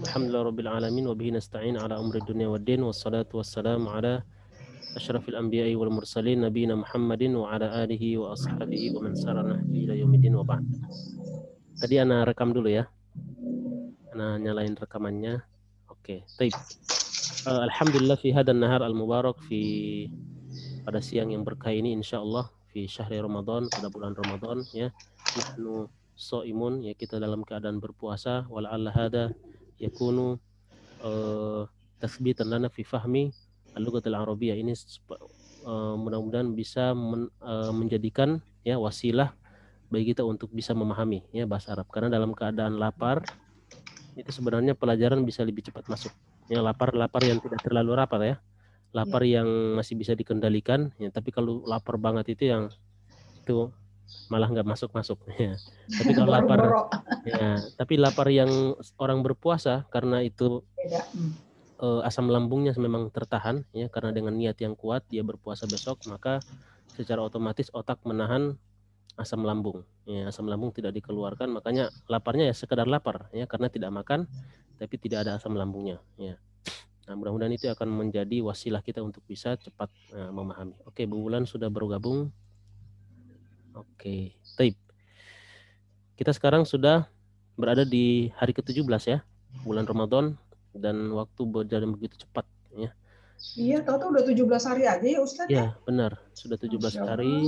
Alhamdulillah rabbil alamin wa bihi nasta'in ala umri dunya waddin wassalatu wassalamu ala asyrafil anbiya'i wal mursalin nabiyina Muhammadin wa ala alihi wa ashabihi wa man sara nahji ila yaumiddin wa ba'd. Tadi ana rekam dulu ya. Ana nyalain rekamannya. Oke, baik. Alhamdulillah fi hadan nahar al-mubarak pada siang yang berkah ini insyaallah fi syahri Ramadan, pada bulan Ramadan ya. Nahnu shaimun, ya kita dalam keadaan berpuasa, wala'alla hada yakunu tathbitan lana fi fahmi al-lughatil arabiyyah. Ini mudah-mudahan bisa menjadikan ya wasilah bagi kita untuk bisa memahami ya bahasa Arab, karena dalam keadaan lapar itu sebenarnya pelajaran bisa lebih cepat masuk ya. Lapar yang tidak terlalu lapar ya, lapar yang masih bisa dikendalikan ya. Tapi kalau lapar banget itu yang itu malah nggak masuk ya. Tapi kalau lapar ya, tapi lapar yang orang berpuasa karena itu asam lambungnya memang tertahan ya, karena dengan niat yang kuat dia berpuasa besok, maka secara otomatis otak menahan asam lambung ya. Asam lambung tidak dikeluarkan, makanya laparnya ya sekedar lapar ya, karena tidak makan tapi tidak ada asam lambungnya ya. Nah, mudah-mudahan itu akan menjadi wasilah kita untuk bisa cepat memahami. Oke, Bu Wulan sudah bergabung. Oke, taib. Kita sekarang sudah berada di hari ke-17 ya, bulan Ramadan, dan waktu berjalan begitu cepat ya. Iya, tahu-tahu udah 17 hari aja ya Ustadz ya? Ya, benar. Sudah 17 hari.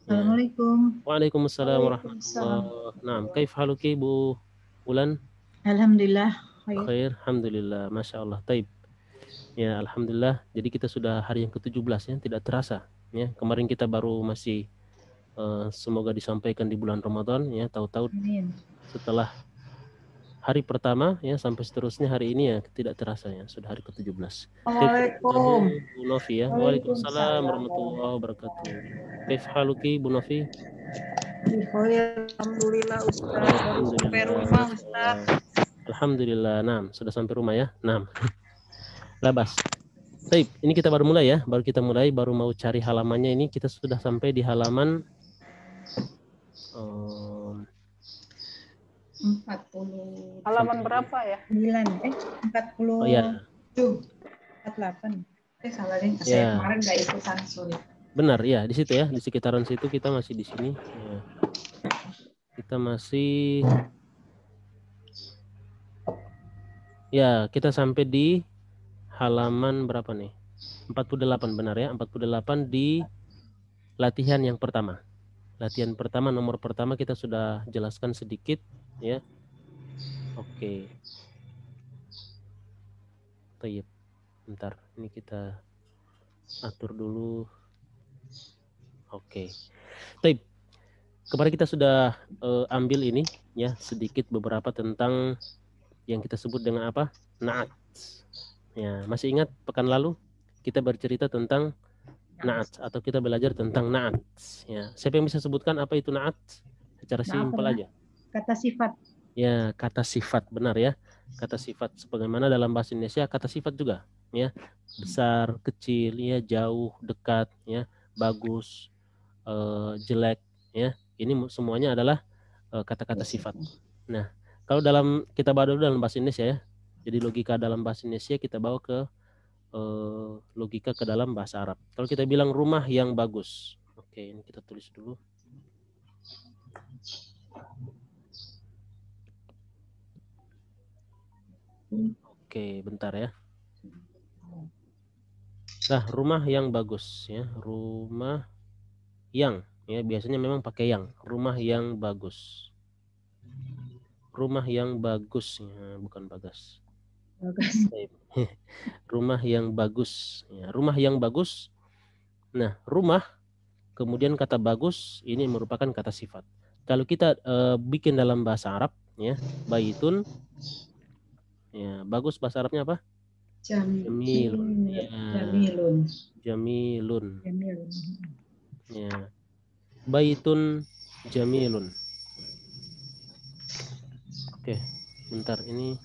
Assalamualaikum. Waalaikumsalam warahmatullahi wabarakatuh. Nah, kaif haluki Bu Wulan? Alhamdulillah. Khair, alhamdulillah, masya Allah. Taib. Ya, alhamdulillah. Jadi kita sudah hari yang ke-17 ya, tidak terasa. Ya, kemarin kita baru masih semoga disampaikan di bulan Ramadan ya, tahu-tahu setelah hari pertama ya sampai seterusnya hari ini ya tidak terasa ya, sudah hari ke-17. Waalaikumsalam. Bu Novi ya. Waalaikumsalam warahmatullahi wabarakatuh. Kaif haluki Bu Novi? Alhamdulillah Ustaz. Baru sampai rumah Ustaz. Alhamdulillah. Nah, sudah sampai rumah ya. Nah. Labas. Baik, ini kita baru mulai ya. Baru mau cari halamannya. Ini kita sudah sampai di halaman 40. Halaman berapa ya? 40. Oh ya. 48. Salah deh, saya kemarin nggak ikutan sulit. Benar ya, di situ ya, di sekitaran situ kita masih di sini. Ya. Kita masih ya, kita sampai di halaman berapa nih? 48 benar ya, 48 di latihan yang pertama. Latihan pertama, nomor pertama kita sudah jelaskan sedikit ya. Oke. Tayyib. Bentar, ini kita atur dulu. Oke. Tayyib. Kemarin kita sudah ambil ini ya, sedikit beberapa tentang yang kita sebut dengan apa? Na'at. Ya, masih ingat pekan lalu kita bercerita tentang na'at atau kita belajar tentang na'at. Ya, siapa yang bisa sebutkan apa itu na'at? Secara simpel aja. Kata sifat. Ya, kata sifat, benar ya. Kata sifat sebagaimana dalam bahasa Indonesia kata sifat juga ya. Besar, kecil, ya, jauh, dekat, ya, bagus, jelek, ya. Ini semuanya adalah kata-kata sifat. Nah, kalau kita bawa dulu dalam bahasa Indonesia ya. Jadi logika dalam bahasa Indonesia kita bawa ke logika ke dalam bahasa Arab. Kalau kita bilang rumah yang bagus. Oke, ini kita tulis dulu. Oke, bentar ya. Nah, rumah yang bagus ya, rumah yang ya biasanya memang pakai yang, rumah yang bagus. Rumah yang bagus ya, bukan bagas. Rumah yang bagus ya, rumah yang bagus. Nah, rumah kemudian kata bagus ini merupakan kata sifat. Kalau kita bikin dalam bahasa Arab ya, baitun ya, bagus bahasa Arabnya apa? Jamilun. Ya. Jamilun. Ya. Baitun jamilun. Oke, bentar ini.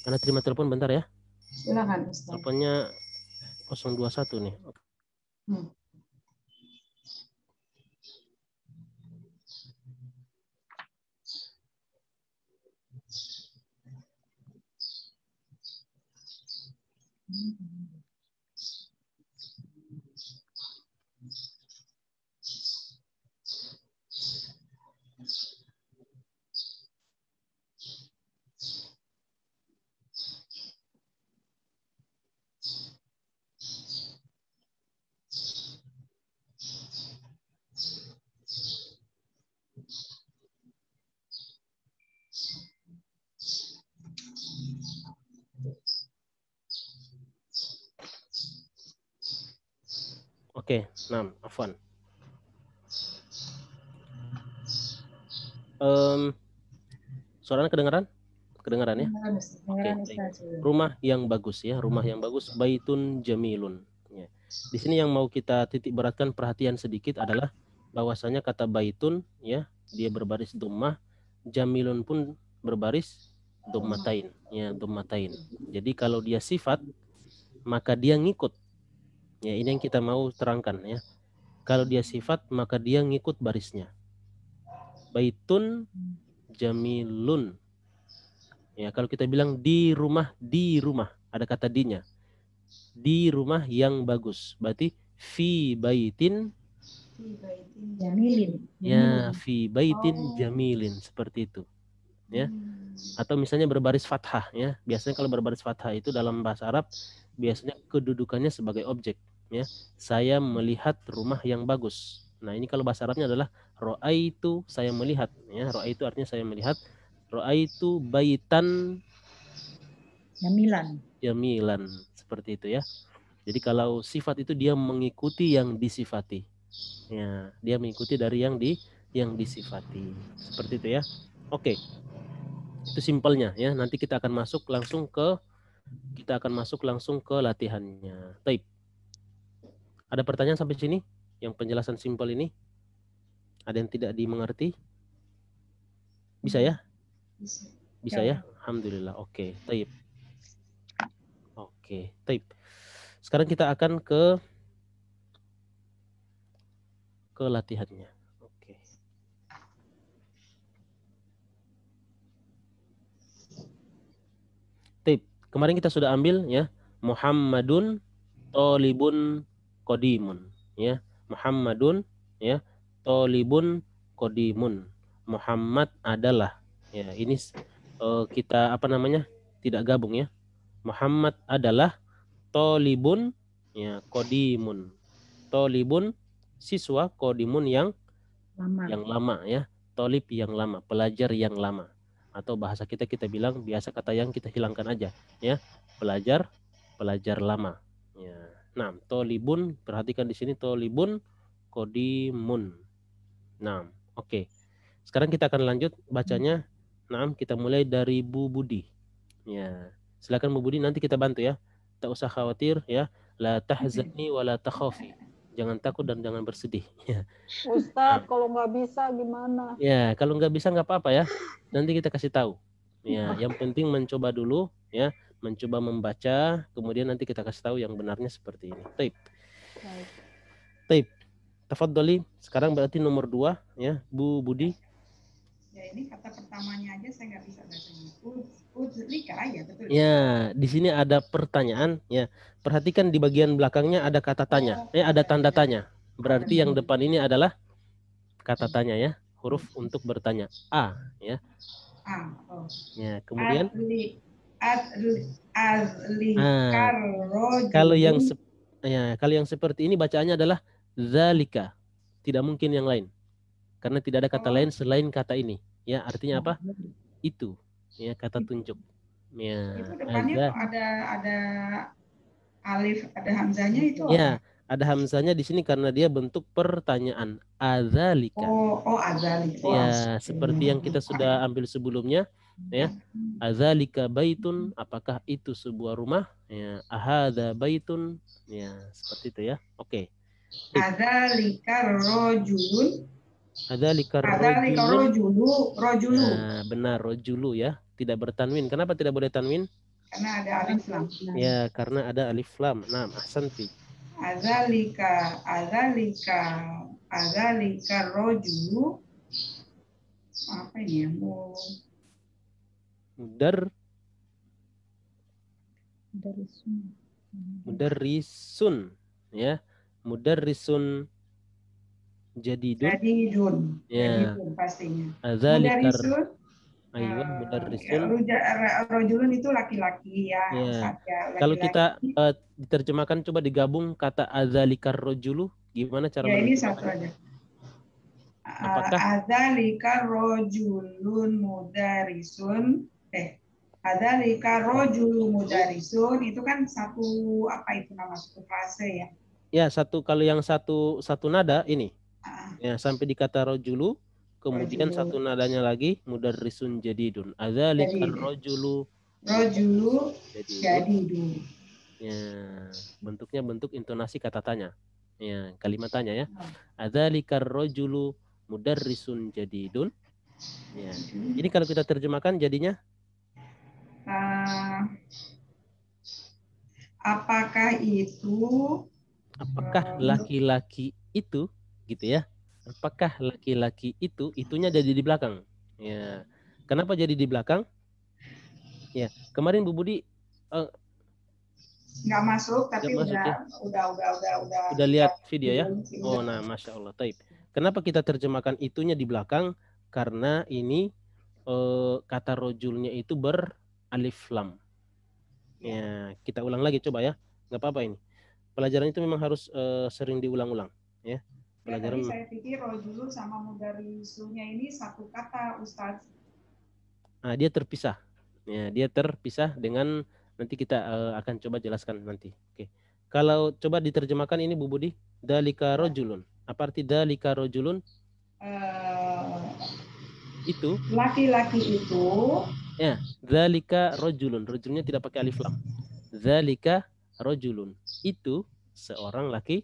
Anda terima telepon bentar ya. Silakan Ustaz. Teleponnya 021 nih. Oke, afwan. Suaranya kedengaran? Kedengaran ya? Oke, baik. Rumah yang bagus ya, rumah yang bagus, baitun jamilun. Ya. Di sini yang mau kita titik beratkan perhatian sedikit adalah bahwasanya kata baitun ya, dia berbaris dhammah, jamilun pun berbaris dhammatain, ya, dhammatain. Jadi kalau dia sifat maka dia ngikut. Ya, ini yang kita mau terangkan ya. Kalau dia sifat maka dia ngikut barisnya. Baitun jamilun. Ya, kalau kita bilang di rumah ada kata dinya. Di rumah yang bagus. Berarti fi baitin Jamilin. ya, fi baitin jamilin, seperti itu. Ya. Atau misalnya berbaris fathah ya. Biasanya kalau berbaris fathah itu dalam bahasa Arab biasanya kedudukannya sebagai objek ya. Saya melihat rumah yang bagus. Nah, ini kalau bahasa Arabnya adalah ro'aitu, saya melihat ya. Ro'aitu artinya saya melihat. Ro'aitu baitan jamilan, seperti itu ya. Jadi kalau sifat itu dia mengikuti yang disifati. Ya, dia mengikuti dari yang disifati. Seperti itu ya. Oke. Itu simpelnya ya. Nanti kita akan masuk langsung ke latihannya. Taib. Ada pertanyaan sampai sini? Yang penjelasan simpel ini? Ada yang tidak dimengerti? Bisa ya? Bisa ya? Alhamdulillah. Oke, taib. Oke, taib. Sekarang kita akan ke latihannya. Oke. Taib. Kemarin kita sudah ambil ya, Muhammadun tolibun qadimun ya. Muhammadun ya, tolibun qadimun. Muhammad adalah ya, ini kita apa namanya? Tidak gabung ya. Muhammad adalah tolibun ya, qadimun. Tolibun siswa, qadimun yang lama ya. Tolib yang lama, pelajar yang lama. Atau bahasa kita bilang biasa kata yang kita hilangkan aja ya. Pelajar lama. Ya. Nah, tolibun, perhatikan di sini tolibun qadimun. Nah, oke. Sekarang kita akan lanjut bacanya. Nah, kita mulai dari Bu Budi. Ya. Silakan Bu Budi, nanti kita bantu ya. Tak usah khawatir ya. La tahzani wa la takhafi. Jangan takut dan jangan bersedih. Ya. Ustadz, kalau nggak bisa gimana? Ya, kalau nggak bisa nggak apa-apa ya. Nanti kita kasih tahu. Ya, yang penting mencoba dulu ya, mencoba membaca, kemudian nanti kita kasih tahu yang benarnya seperti ini. Taib. Taib. Tafadhali, sekarang berarti nomor 2 ya, Bu Budi. Ya, ini kata pertamanya aja saya nggak bisa bacanya. Uzlika ya, betul. Ya, di sini ada pertanyaan ya. Perhatikan di bagian belakangnya ada kata tanya. Ada tanda tanya. Berarti yang depan ini adalah kata tanya ya, huruf untuk bertanya. A ya. A. Oh. Ya, kemudian kalau yang seperti ini bacaannya adalah zalika. Tidak mungkin yang lain. Karena tidak ada kata lain selain kata ini. Ya, artinya apa? Itu. Ya, kata tunjuk. Ya, itu depannya kok ada alif, ada hamzahnya itu apa? Ya, ada hamzahnya di sini karena dia bentuk pertanyaan. Azalika. Oh, azalika. Ya, seperti yang kita sudah ambil sebelumnya, ya. Azalika baitun, apakah itu sebuah rumah? Ya, ahadza baitun. Ya, seperti itu ya. Oke. Azalika rojulun. Adzalika rojulu. Nah, benar, rojulu ya. Tidak bertanwin. Kenapa tidak boleh tanwin? Karena ada alif lam. Ya, karena ada alif lam. Nah, ahsanti. Adzalika rojulu. Apa ini ya? Mudar. Mudarrisun, ya. Mudarrisun jadidun. Jadidun. Ya. Jadidun pastinya. Adzalikar, Mudarrisun. aywa, Ya, mudarrisun. rojulun itu laki-laki ya, Ya. Ustaz ya, Kalau kita laki-laki. diterjemahkan, coba digabung kata adzalikar rojulu, gimana cara Ya ini satu menerjemahkannya? aja. Apakah Adzalika rojulun mudarisun. Adzalika rojulun mudarisun itu kan satu apa itu nama satu frase ya. ya kalau yang satu nada ini Ah, ya sampai di kata rojulu, kemudian Rojulu. satu nadanya lagi mudarrisun jadidun. Adzalikar Jadi rojulu rojulu jadidun. jadidun. Ya, bentuknya bentuk intonasi kata tanya. Ya, kalimat tanya ya. Adzalikar rojulu mudarrisun jadidun. Ya. Ini kalau kita terjemahkan jadinya Apakah itu laki-laki itu gitu ya? Apakah laki-laki itu itunya jadi di belakang? Ya. Kenapa jadi di belakang? Ya, kemarin Bu Budi nggak masuk tapi masuk, ya? udah lihat video ya? Oh, udah. nah, Masya Allah. Taib. Kenapa kita terjemahkan itunya di belakang? Karena ini kata rojulnya itu beralif lam. Ya, kita ulang lagi coba ya. Nggak apa-apa ini. Pelajaran itu memang harus sering diulang-ulang ya. Pelajaran. Tadi saya pikir rojulu sama mudarisunya ini satu kata, Ustaz. Nah, dia terpisah. Ya, dia terpisah dengan nanti kita akan coba jelaskan nanti. Oke. Kalau coba diterjemahkan ini Bu Budi, dalika rojulun. Apa arti dalika rojulun? Itu laki-laki itu. Ya, dalika rojulun. Rojulnya tidak pakai alif lam. Dalika rojulun. Itu seorang laki.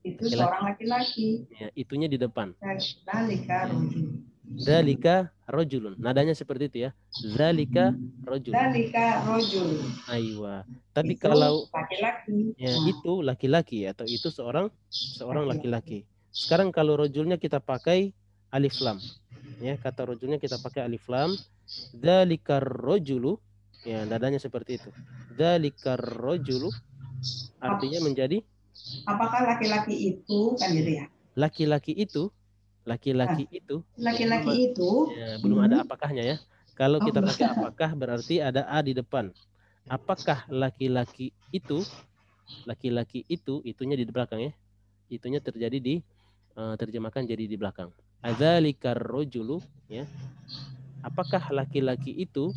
Itu seorang laki-laki. Ya, itunya di depan. Dalika rojulun. Dalika rojulun. Nadanya seperti itu ya. Dalika rojulun. Dalika rojulun. Aywa. Tapi itu kalau laki-laki. Ya, itu laki-laki atau itu seorang laki-laki. Sekarang kalau rojulnya kita pakai alif lam. Ya, kata rojulnya kita pakai alif lam. Dalikar rojulu. Ya, nadanya seperti itu. Dalikar rojulu artinya menjadi apakah laki-laki itu kan gitu ya? Laki-laki itu ya, belum ada apakahnya ya. Kalau kita pakai apakah berarti ada a di depan. Apakah laki-laki itu itunya di belakang ya. Itunya terjadi di terjemahkan jadi di belakang. Adzalikar rojulu ya. Apakah laki-laki itu?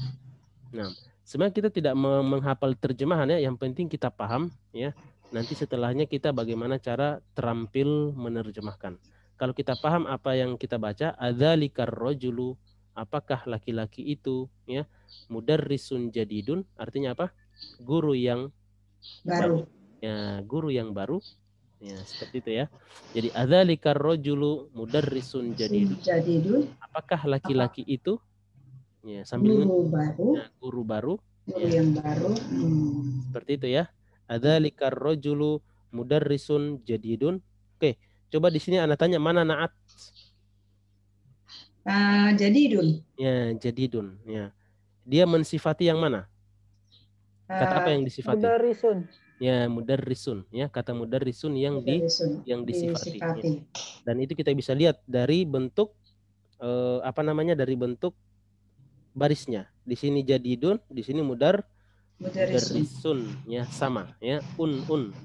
Nah, sebenarnya kita tidak menghafal terjemahan ya, yang penting kita paham ya. Nanti setelahnya kita bagaimana cara terampil menerjemahkan. Kalau kita paham apa yang kita baca, adzalikar rojulu, apakah laki-laki itu ya. Mudarrisun jadidun artinya apa? Guru yang baru. Ya, guru yang baru. Ya, seperti itu ya. Jadi adzalikar rojulu mudarrisun jadidun. Apakah laki-laki itu? Ya, sambil guru baru. Ya, guru baru. Guru yang baru. Seperti itu ya. Adzalikar rojulu mudarrisun jadidun. Oke, coba di sini Ana tanya mana naat? Jadidun. Ya, jadidun. Ya. Dia mensifati yang mana? Kata apa yang disifati? Mudarrisun. Ya, mudarrisun. Ya, kata mudarrisun yang disifati. Ya. Dan itu kita bisa lihat dari bentuk dari bentuk barisnya. Di sini jadidun, di sini mudarrisun. Ya, sama ya.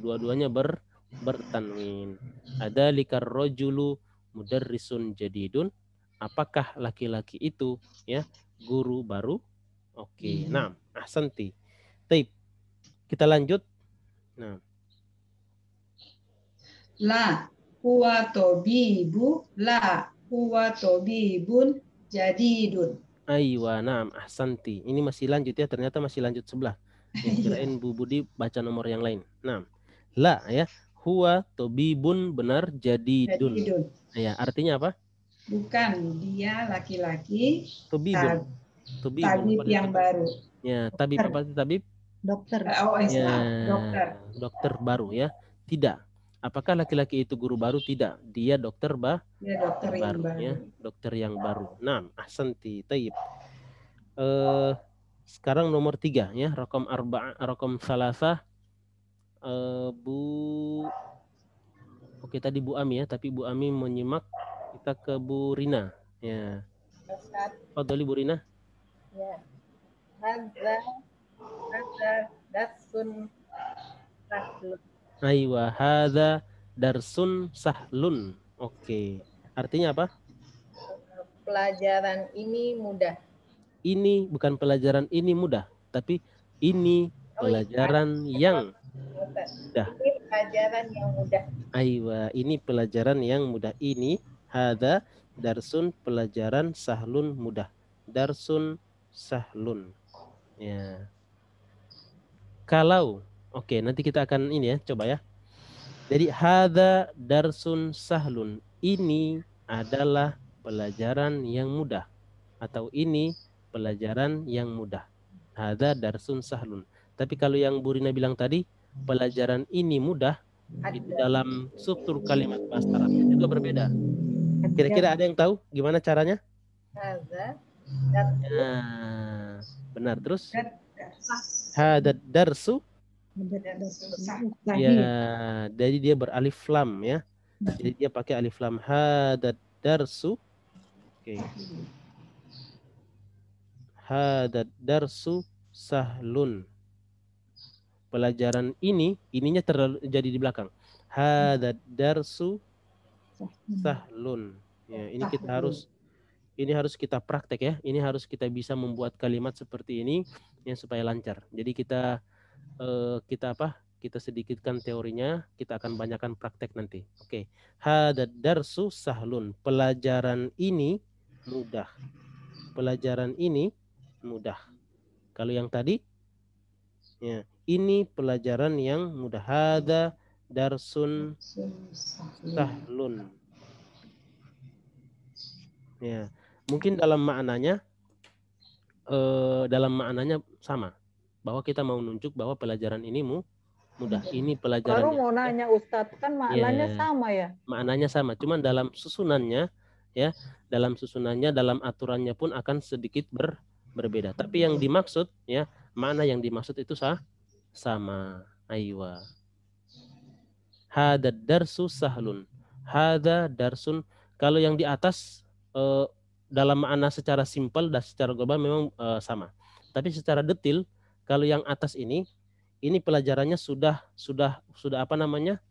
Dua-duanya bertanwin. Adzalikar rojulu mudarrisun jadidun. Apakah laki-laki itu ya guru baru? Oke. Nah, ahsanti. Taib. Kita lanjut. Nah. La huwa tabibun jadidun. Aywa, naam, ahsanti. Ini masih lanjut ya, ternyata masih lanjut sebelah. Ya, kirain Bu Budi baca nomor yang lain. Naam. La ya, huwa tabibun benar jadidun. Ya, artinya apa? Bukan, dia laki-laki. Tabibun. Tabib yang baru. Ya, tabib apa itu tabib? Dokter. Ya, dokter baru ya. Tidak. Apakah laki-laki itu guru baru? Tidak. Dia dokter dokter yang baru. Ya, dokter yang baru. Naam, ahsanti. Taib. Sekarang nomor 3 ya, raqam 4, raqam 3. Oke, tadi Bu Ami ya, tapi Bu Ami menyimak. Kita ke Bu Rina. Ya. Ustaz, Fadhali Bu Rina. ya. Hadza darsun sahlun. Aywa, hadza darsun sahlun. Oke. Artinya apa? Pelajaran ini mudah. Ini bukan pelajaran ini mudah, tapi ini pelajaran yang mudah. Ini pelajaran yang mudah. Aywa, ini pelajaran yang mudah. Ini hadza darsun, pelajaran sahlun, mudah. Darsun sahlun. Ya. Kalau oke, nanti kita akan ini ya, coba ya. Jadi hadza darsun sahlun. Ini adalah pelajaran yang mudah atau ini pelajaran yang mudah. Hadza darsun sahlun. Tapi kalau yang Bu Rina bilang tadi, pelajaran ini mudah, itu dalam struktur kalimat bahasa Arabnya juga berbeda. Kira-kira ada yang tahu gimana caranya? Hadza Nah, benar. Terus hadza darsu, ya, jadi dia beralif lam ya. Jadi dia pakai alif lam. Hadza darsu. Oke. Hadza darsu sahlun. Pelajaran ininya terlalu jadi di belakang. Hadza darsu sahlun. Ya, ini harus kita praktek ya. Ini harus kita bisa membuat kalimat seperti ini yang supaya lancar. Jadi kita kita sedikitkan teorinya, kita akan banyakkan praktek nanti. Oke. Hadza darsu sahlun. Pelajaran ini mudah. Pelajaran ini mudah. Kalau yang tadi ya, ini pelajaran yang mudah. Hadza darsun sahlun. Ya, mungkin dalam maknanya sama, bahwa kita mau nunjuk bahwa pelajaran ini mudah. Ini pelajaran Baru yang mau nanya Ustadz, kan maknanya sama ya? Maknanya sama, cuman dalam susunannya ya, dalam aturannya pun akan sedikit berbeda. Tapi yang dimaksud ya, makna yang dimaksud itu sama. Aywa. Hadza darsu sahlun. Hadza darsun. Kalau yang di atas dalam makna secara simpel dan secara global memang sama. Tapi secara detail, kalau yang atas ini pelajarannya sudah apa namanya?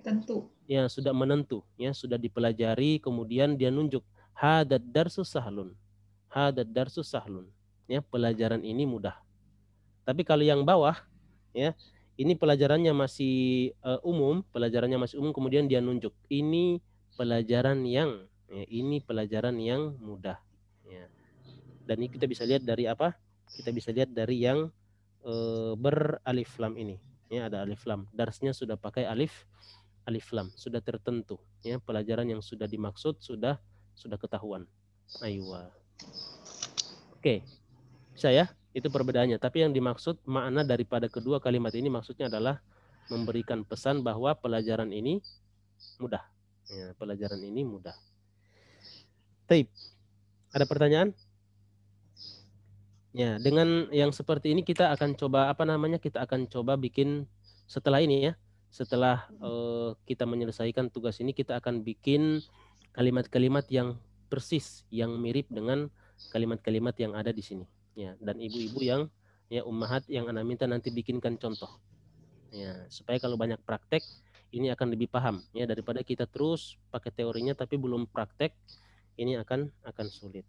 Tentu. Ya, sudah menentu, ya, sudah dipelajari, kemudian dia nunjuk hadza darsu sahlun. Hadza darsu sahlun. Ya, pelajaran ini mudah. Tapi kalau yang bawah, ya, ini pelajarannya masih umum, kemudian dia nunjuk ini pelajaran yang mudah. Ya. Dan ini kita bisa lihat dari apa? Kita bisa lihat dari yang beralif lam ini. Ya, ada alif lam. Darsnya sudah pakai alif lam, sudah tertentu. Ya, pelajaran yang sudah dimaksud sudah ketahuan. Aywa. Oke. Bisa ya? Itu perbedaannya. Tapi yang dimaksud makna daripada kedua kalimat ini maksudnya adalah memberikan pesan bahwa pelajaran ini mudah. Ya, pelajaran ini mudah. Taib. Ada pertanyaan? Ya, dengan yang seperti ini kita akan coba kita akan coba bikin setelah ini ya. Setelah kita menyelesaikan tugas ini, kita akan bikin kalimat-kalimat yang persis, yang mirip dengan kalimat-kalimat yang ada di sini. Ya, dan ibu-ibu yang ya ummahat yang ana minta nanti bikinkan contoh. Ya, supaya kalau banyak praktek ini akan lebih paham ya, daripada kita terus pakai teorinya tapi belum praktek, ini akan sulit.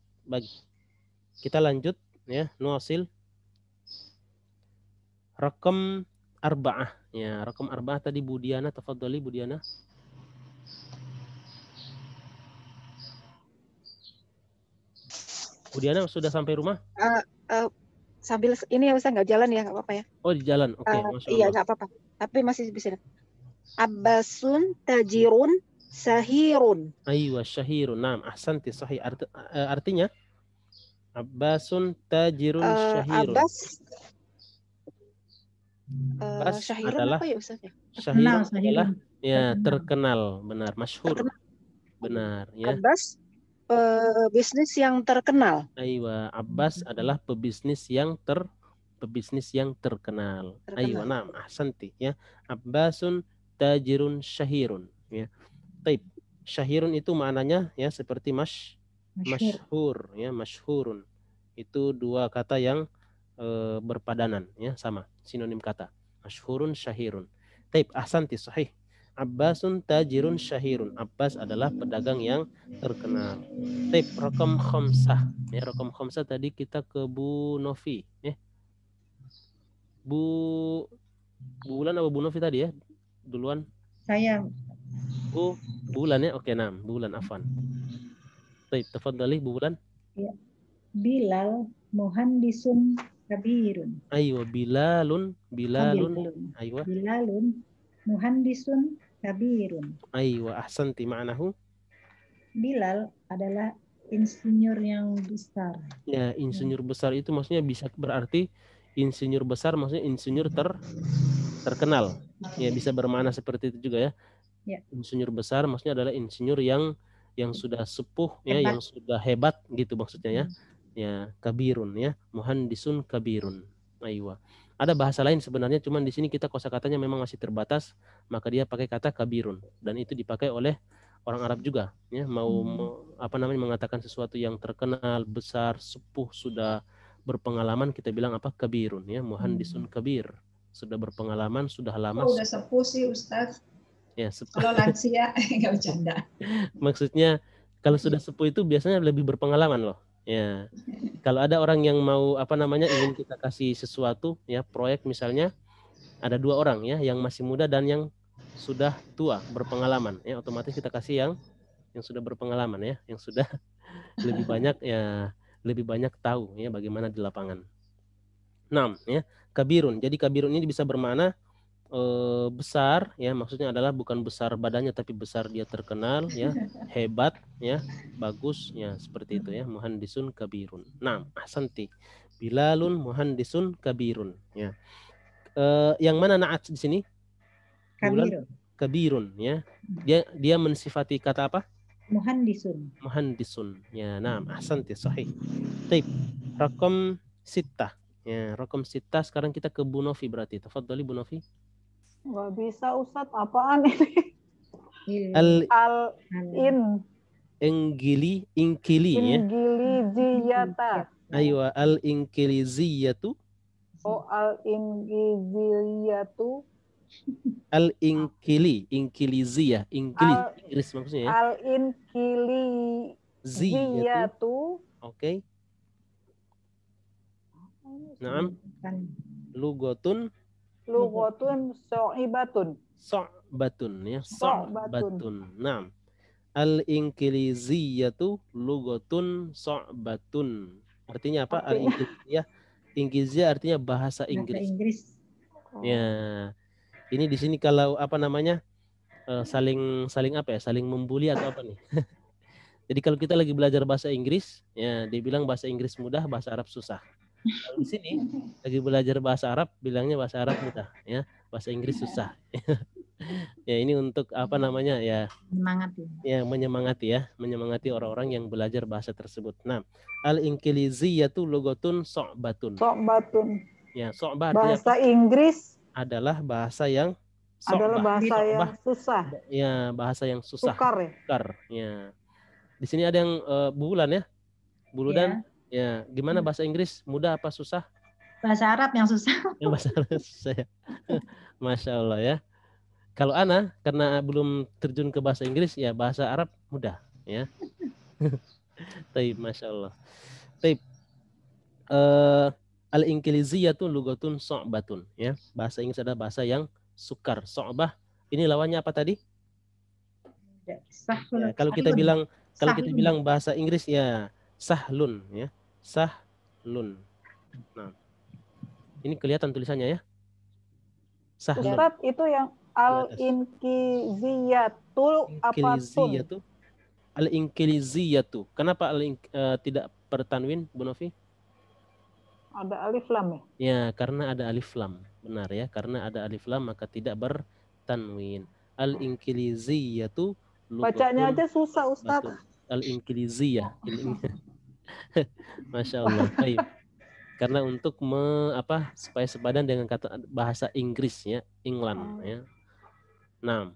Kita lanjut ya, nuasil rakam arba'ah. Ya, rakam arba'ah tadi Bu Diana, tafadhali Bu Diana. Bu Diana sudah sampai rumah? Sambil ini ya Ustaz, nggak jalan ya, nggak apa-apa ya. Oh, di jalan. Oke, Masya Allah. Iya, nggak apa-apa. Tapi masih bisa. Abbasun tajirun sahirun. Aywa syahirun. Naam, ahsanti sahih. Artinya Abbasun tajirun syahirun. Abbas Syahirun adalah apa ya Ustaz ya? Syahirun adalah ya terkenal, benar, masyhur. Benar ya. Abbas bisnis yang terkenal. Aywa, Abbas adalah pebisnis yang pebisnis yang terkenal. Terkenal. Ayo, naam, ahsanti ya. Abbasun tajirun syahirun ya. Taib. Syahirun itu maknanya ya seperti masyhur ya, masyhurun. Itu dua kata yang berpadanan ya, sama, sinonim kata. Masyhurun syahirun. Taib, ahsanti, sahih. Abbasun tajirun syahirun. Abbas adalah pedagang yang terkenal. Taib, rakam khamsah. Ya, rakam khamsah tadi kita ke Bu Novi ya. Bu Bulan apa Bu Novi tadi ya? Duluan. Saya Bulan ya. Oke, nam. Bulan, afwan. Taib, tafadhali Bu Bulan. Bilal muhandisun kabirun. Aywa, Bilalun. Aywa. Bilalun muhandisun kabirun. Aywa, ahsanti, ma'nahu. Bilal adalah insinyur yang besar. Ya, insinyur besar itu maksudnya bisa berarti insinyur besar, maksudnya insinyur terkenal. Ya, bisa bermakna seperti itu juga ya. Ya. Insinyur besar maksudnya adalah insinyur yang sudah sepuh ya, Hebat. yang sudah hebat gitu maksudnya ya. Ya, kabirun ya, muhandisun kabirun. Aywa. Ada bahasa lain sebenarnya, cuman di sini kita kosakatanya memang masih terbatas, maka dia pakai kata kabirun dan itu dipakai oleh orang Arab juga ya, mengatakan sesuatu yang terkenal, besar, sepuh, sudah berpengalaman, kita bilang apa? Kabirun ya, muhandisun kabir. Sudah berpengalaman, sudah lama. Oh, udah sepuh sih Ustaz. Ya, Kalau lansia nggak bercanda. Maksudnya kalau sudah sepuh itu biasanya lebih berpengalaman loh. Ya. Kalau ada orang yang mau ingin kita kasih sesuatu ya, proyek misalnya, ada dua orang ya, yang masih muda dan yang sudah tua, berpengalaman ya, otomatis kita kasih yang sudah berpengalaman ya, yang sudah lebih banyak tahu ya bagaimana di lapangan. 6 ya, kabirun. Jadi kabirun ini bisa bermakna besar ya, maksudnya adalah bukan besar badannya tapi besar dia terkenal ya, hebat ya, bagus ya, seperti itu ya, muhandisun kabirun. Nah, ahsanti. Bilalun muhandisun kabirun ya. Yang mana na'at di sini? Kabirun. Kabirun ya. Dia mensifati kata apa? Muhandisun ya. Nah, ahsanti, sahih. Taib. Rakam sittah ya, rakam sittah. Sekarang kita ke Bu Novi berarti. Tafadhali Bu Novi. Nggak bisa Ustadz, apaan ini? Ingkiliziyata. Aywa, al-inkiliziyatu. Oh, al-inkiliziyatu. Inkiliziyah, Inggris maksudnya ya. Al-inkiliziyatu. Oke. Naam. Lugotun so'batun ya, so'batun. Naam. Al-inkiliziyatu lugotun so'batun. Artinya apa? Al-inkiliziyah. Inggrisnya artinya bahasa Inggris. Ya. Ini di sini kalau saling membuli atau apa nih? Jadi kalau kita lagi belajar bahasa Inggris, ya dibilang bahasa Inggris mudah, bahasa Arab susah. Kalau di sini lagi belajar bahasa Arab, bilangnya bahasa Arab mudah, ya bahasa Inggris susah. Ya ini untuk ya menyemangati orang-orang yang belajar bahasa tersebut. Nah, al-inkiliziyatu lugotun so'batun. Ya, so'bah bahasa Inggris adalah bahasa yang susah. Ya, bahasa yang susah. Sukar ya. Di sini ada yang bulan ya. Buludan. Ya, gimana bahasa Inggris? Mudah apa susah? Bahasa Arab yang susah. Ya, bahasa Arab susah ya. Masya Allah ya. Kalau Ana karena belum terjun ke bahasa Inggris, ya bahasa Arab mudah ya. Taib, Masya Allah. Taib. Al-inkiliziyatu lugatun so'batun ya. Bahasa Inggris adalah bahasa yang sukar. So'bah ini lawannya apa tadi? Ya, kalau kita bilang bahasa Inggris ya sahlun ya. Sahlun. Nah. Ini kelihatan tulisannya ya. Sahlun. Ustaz, itu yang al-inkiliziyatu apa tun? Al-inkiliziyatu. Kenapa tidak bertanwin, Bu Novi? Ada alif lam ya? Ya, karena ada alif lam. Benar ya, karena ada alif lam maka tidak bertanwin. Al-inkiliziyatu. Bacanya aja susah, Ustaz. Al-inkiliziyah. Masya Allah. Baik. Karena untuk supaya sepadan dengan kata bahasa Inggris ya, England ya. Nah,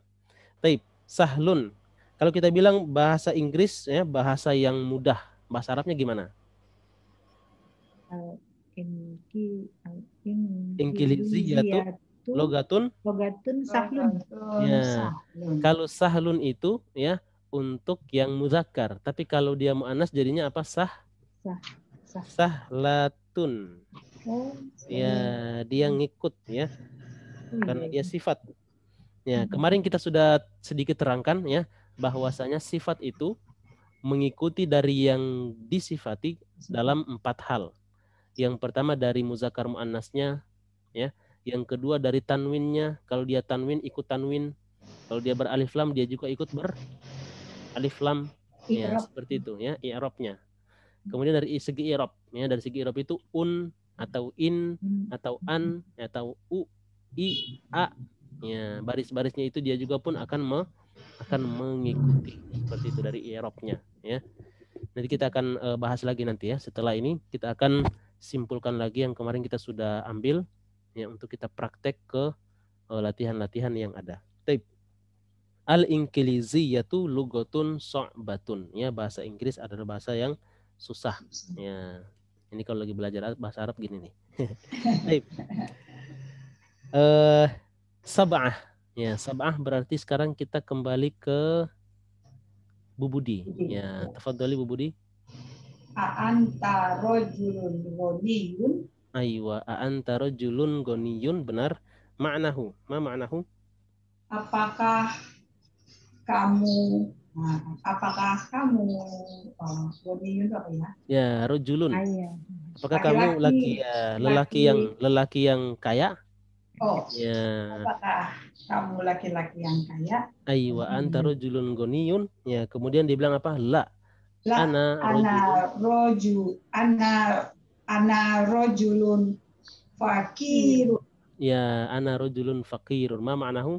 taib, sahlun. Kalau kita bilang bahasa Inggris ya, bahasa yang mudah, bahasa Arabnya gimana? Inkiliziyatu logatun sahlun. ya. Kalau sahlun itu ya untuk yang muzakkar, tapi kalau dia muannas jadinya apa? Sahlatun. Ya, dia ngikut ya. Karena dia sifat. Ya, kemarin kita sudah sedikit terangkan ya bahwasanya sifat itu mengikuti dari yang disifati dalam 4 hal. Yang pertama dari muzakkar muannasnya ya. Yang kedua dari tanwinnya, kalau dia tanwin ikut tanwin. Kalau dia beralif lam dia juga ikut beralif lam. Ya, seperti itu ya i'rabnya. Kemudian dari segi i'rab ya, dari segi i'rab itu atau in atau an atau u, i, a. Ya, baris-barisnya itu dia juga pun akan mengikuti seperti itu dari i'rabnya ya. Nanti kita akan bahas lagi nanti ya. Setelah ini kita akan simpulkan lagi yang kemarin kita sudah ambil ya untuk kita praktek ke latihan-latihan yang ada. Taib. Al-Inqiliziyatu lugatun so'batun. Ya, bahasa Inggris adalah bahasa yang susah. Ya. Ini kalau lagi belajar bahasa Arab gini nih. Taib. Sab'ah. Ya, sab'ah berarti sekarang kita kembali ke Bu Budi. Ya, tafadhali Bu Budi. A'anta rajulun ghaniyun. Aywa, a'anta rajulun ghaniyun, benar. Ma'nahu, ma ma'nahu? Apakah kamu ghaniyun apa ya? Ya, rajulun. Apakah kamu lelaki yang kaya? Oh, ya. Apakah kamu laki-laki yang kaya? Aywa anta rajulun ghaniyun. Ya, kemudian dibilang apa? La. La ana rajulun fakirun. Ya, ana rajulun fakirun. Ma ma'nahu?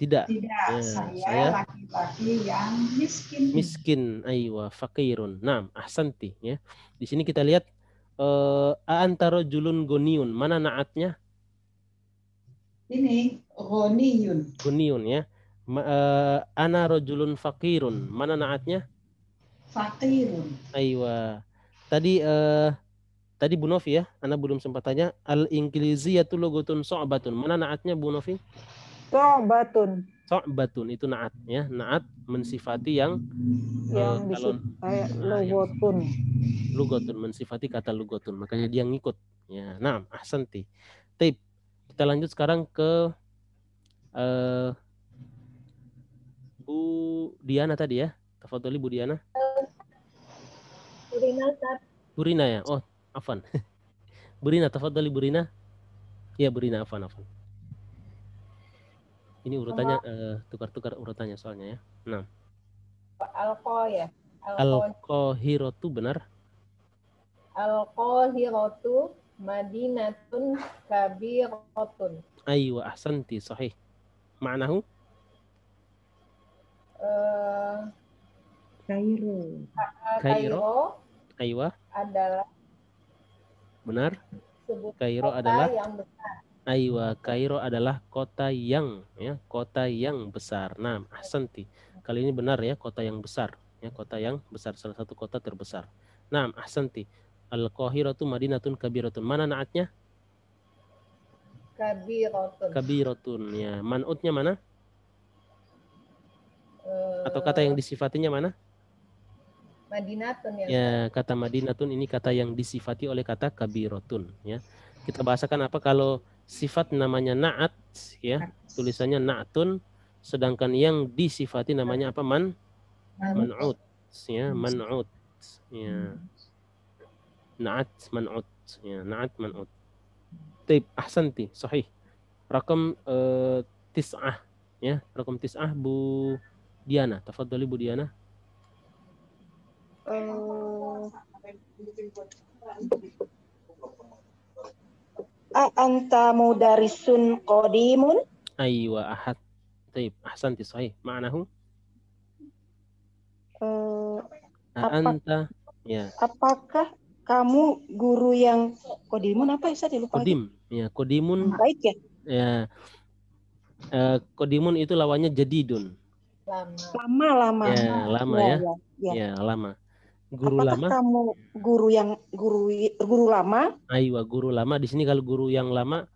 Tidak. Tidak, Ya, saya laki-laki yang miskin. Miskin, aywa, fakirun. Naam, ahsanti ya. Di sini kita lihat anta rajulun ghaniyun. Mana naatnya? Ini ghaniyun. Ghaniyun ya. Ana rajulun fakirun. Mana naatnya? Fakirun. Aywa. Tadi Bu Novi ya, Ana belum sempat tanya. Al-Inqiliziyatu lugatun so'batun. Mana naatnya Bu Novi? So'batun. So'batun itu naat ya. Naat mensifati yang lugotun. Lugotun mensifati kata lugotun. Makanya dia ngikut. Ya, naam, ahsanti. Taib. Kita lanjut sekarang ke Bu Diana tadi ya. Tafadhali Bu Diana. Bu Rina ya. Oh, afan. Bu Rina, tafadhali Bu Rina. Ya, Bu Rina, afan. Ini urutannya tukar-tukar urutannya soalnya ya. Nah. Al-Qahiratu benar. Al-Qahiratu madinatun kabiratun. Aywa, ahsanti, sahih. Ma'nahu? Kairo. Aywa. Adalah benar. Kairo adalah yang besar. Aywa, Kairo adalah kota yang besar. Nah, ahsanti. Kali ini benar ya, kota yang besar. Ya, kota yang besar, salah satu kota terbesar. Nah, ahsanti. Al-Qahiratu madinatun kabiratun. Mana naatnya? Kabiratun ya. Man'utnya mana? Atau kata yang disifatinya mana? Madinatun ya. Kata madinatun ini kata yang disifati oleh kata kabiratun ya. Kita bahasakan apa kalau sifat namanya na'at ya, tulisannya na'atun, sedangkan yang disifati namanya apa? Man'ut ya, man'ut ya. Na'at man'ut ya, na'at man'ut. Taib, ahsanti, sahih. Rakam tis'ah ya, rakam tis'ah Bu Diana. Tafadhali Bu Diana. Anta mudarisun qadimun. Aywa, ahad. Taib, ahsanti, sahih. Ma'nahu? Anta ya. Apakah kamu guru yang kodimun apa Ustaz? Ya, lupa lagi. Kodim, ya kodimun, Baik ya. ya kodimun itu lawannya jadidun. Lama. Lama. Ya, lama ya. Ya. Ya, lama. Guru Apakah lama. kamu guru lama? Aywa, guru lama. Di sini kalau guru lama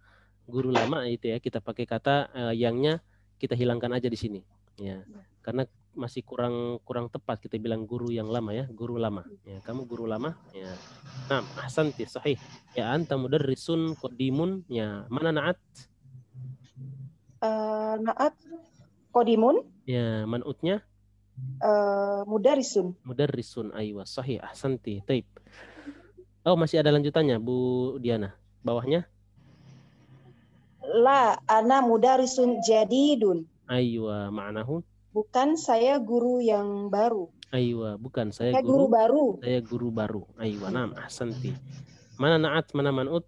itu ya kita pakai kata yangnya kita hilangkan aja di sini. Ya. Karena masih kurang tepat kita bilang guru yang lama ya, guru lama. Ya, kamu guru lama. Ya. Nah, ahsanti, sahih. Ya, anta mudarrisun qadimun. Ya, mana na'at? Naat kodimun. Ya, man'utnya? Mudarrisun. Mudarrisun, aywa, sahih, ahsanti. Taib. Oh, masih ada lanjutannya, Bu Diana. Bawahnya? La, ana mudarrisun jadidun. Aywa, ma'nahu? Bukan, saya guru yang baru. Aywa, bukan, saya Saya guru baru. Saya guru baru. Aywa, naam, ahsanti. Mana na'at, mana man'ut?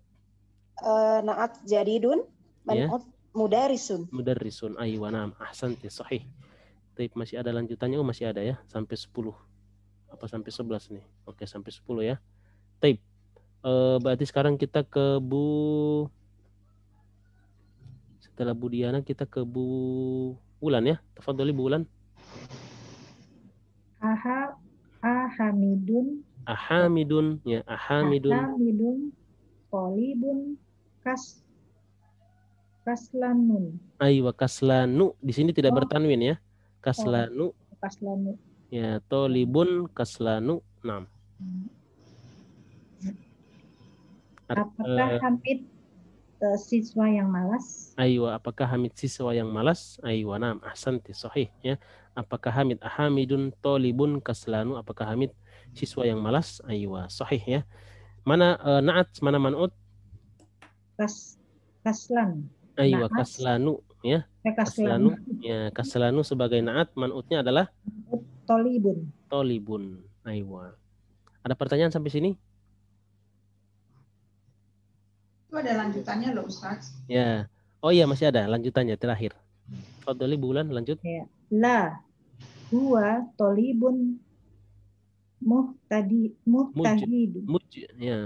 Naat jadidun, man'ut mudarrisun. Mudarrisun, aywa, naam, ahsanti, sahih. Taib, masih ada lanjutannya? Oh, masih ada ya, sampai 10. Apa sampai 11 nih? Oke, sampai 10 ya. Taib. Berarti sekarang kita ke setelah Bu Diana kita ke Bu Wulan ya. Tafadholi Bu Wulan. Ahamidun. Ahamidun, ya, ahamidun. Ahamidun. Tolibun. Kaslanun. Aywa, kaslanu. Di sini tidak bertanwin ya. Kaslanu. Kaslanu. Ya, tolibun, kaslanu. Naam. Apakah Hamid siswa yang malas? Aywa, apakah Hamid siswa yang malas? Aywa, naam, ahsanti, sahih ya. Apakah Hamid ahamidun tolibun kaslanu? Apakah Hamid siswa yang malas? Aywa, sahih ya. Mana na'at, mana man'ut? Kaslan. Aywa, Na'at. kaslanu ya. Kaslanu. Ya, kaslanu sebagai na'at, man'utnya adalah Tolibun. tolibun. Aywa. Ada pertanyaan sampai sini? Itu ada lanjutannya loh Ustaz. Ya. Oh iya, masih ada lanjutannya terakhir. Fadholi bulan lanjut. Ya. La huwa tolibun muhtahidun.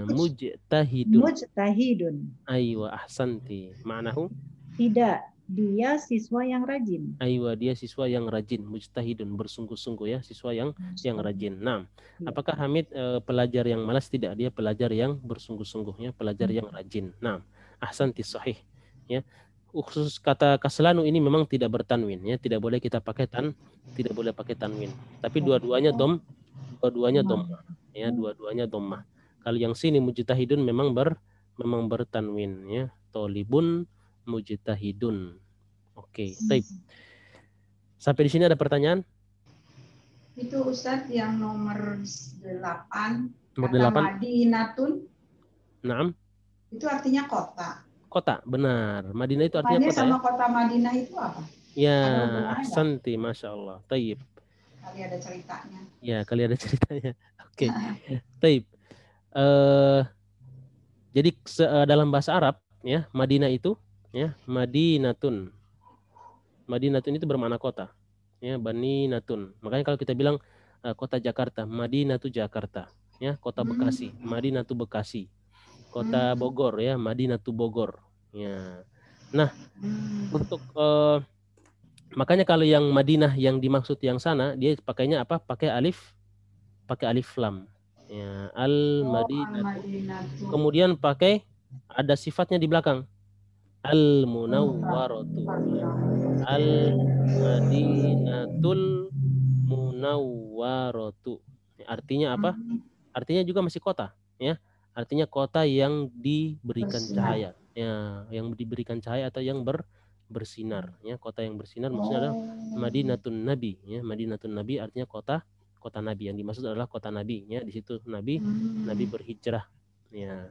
Mujtahidun. Aywa, ahsanti. Ma'nahu? Tidak, dia siswa yang rajin. Aywa, dia siswa yang rajin, mujtahidun, bersungguh-sungguh ya, siswa yang rajin. Nah, apakah Hamid pelajar yang malas? Tidak, dia pelajar yang bersungguh-sungguh ya, pelajar yang rajin. Nah, ahsanti, sahih ya. Khusus kata kaslanu ini memang tidak bertanwin ya, tidak boleh kita pakai tidak boleh pakai tanwin. Tapi dua-duanya dhammah ya, dua-duanya dhammah. Kalau yang sini mujtahidun memang bertanwin ya, tolibun mujtahidun. Oke, baik. Sampai di sini ada pertanyaan? Itu Ustadz yang nomor 8. Nomor kata 8. Madinatun. Naam. Itu artinya kota. Kota, benar. Madinah itu artinya kota sama ya? kota Madinah itu apa? Ya, ahsanti, masya Allah. Taib. Kali ada ceritanya. Ya, kali ada ceritanya. Oke, taib. Jadi dalam bahasa Arab ya, Madinah itu ya, Madinatun. Madinatun itu bermakna kota. Ya, Baninatun. Makanya kalau kita bilang kota Jakarta, Madinatu Jakarta. Ya, kota Bekasi, Madinatu Bekasi. Kota Bogor ya, Madinatu Bogor. Ya. Nah, untuk makanya kalau yang Madinah yang dimaksud yang sana, dia pakainya apa? Pakai alif lam. Ya, Al-Madinatu. Kemudian pakai ada sifatnya di belakang. Al-Munawwaratu. Al-Madinatul Munawwaratu. Artinya apa? Artinya juga masih kota, ya. Artinya kota yang diberikan cahaya, ya, yang diberikan cahaya atau yang bersinar, ya. Kota yang bersinar maksudnya adalah Madinatun Nabi, ya. Madinatun Nabi artinya kota Nabi. Yang dimaksud adalah kota Nabi, ya. Di situ Nabi berhijrah, ya.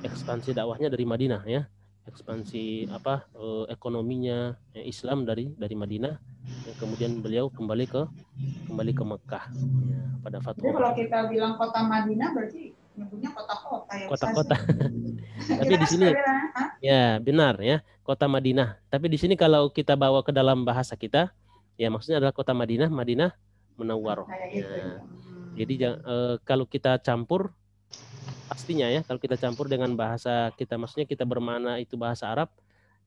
Ekspansi dakwahnya dari Madinah, ya. Ekspansi ekonominya ya, Islam dari Madinah, ya. Kemudian beliau kembali ke Mekah, ya, pada Fathu. Jadi kalau kita bilang kota Madinah berarti nyebutnya kota-kota ya. Kota-kota. Tapi di sini ya benar ya, kota Madinah. Tapi di sini kalau kita bawa ke dalam bahasa kita, ya maksudnya adalah kota Madinah Munawwarah. Ya. Jadi kalau kita campur, pastinya ya, kalau kita campur dengan bahasa kita, maksudnya kita bermana itu bahasa Arab,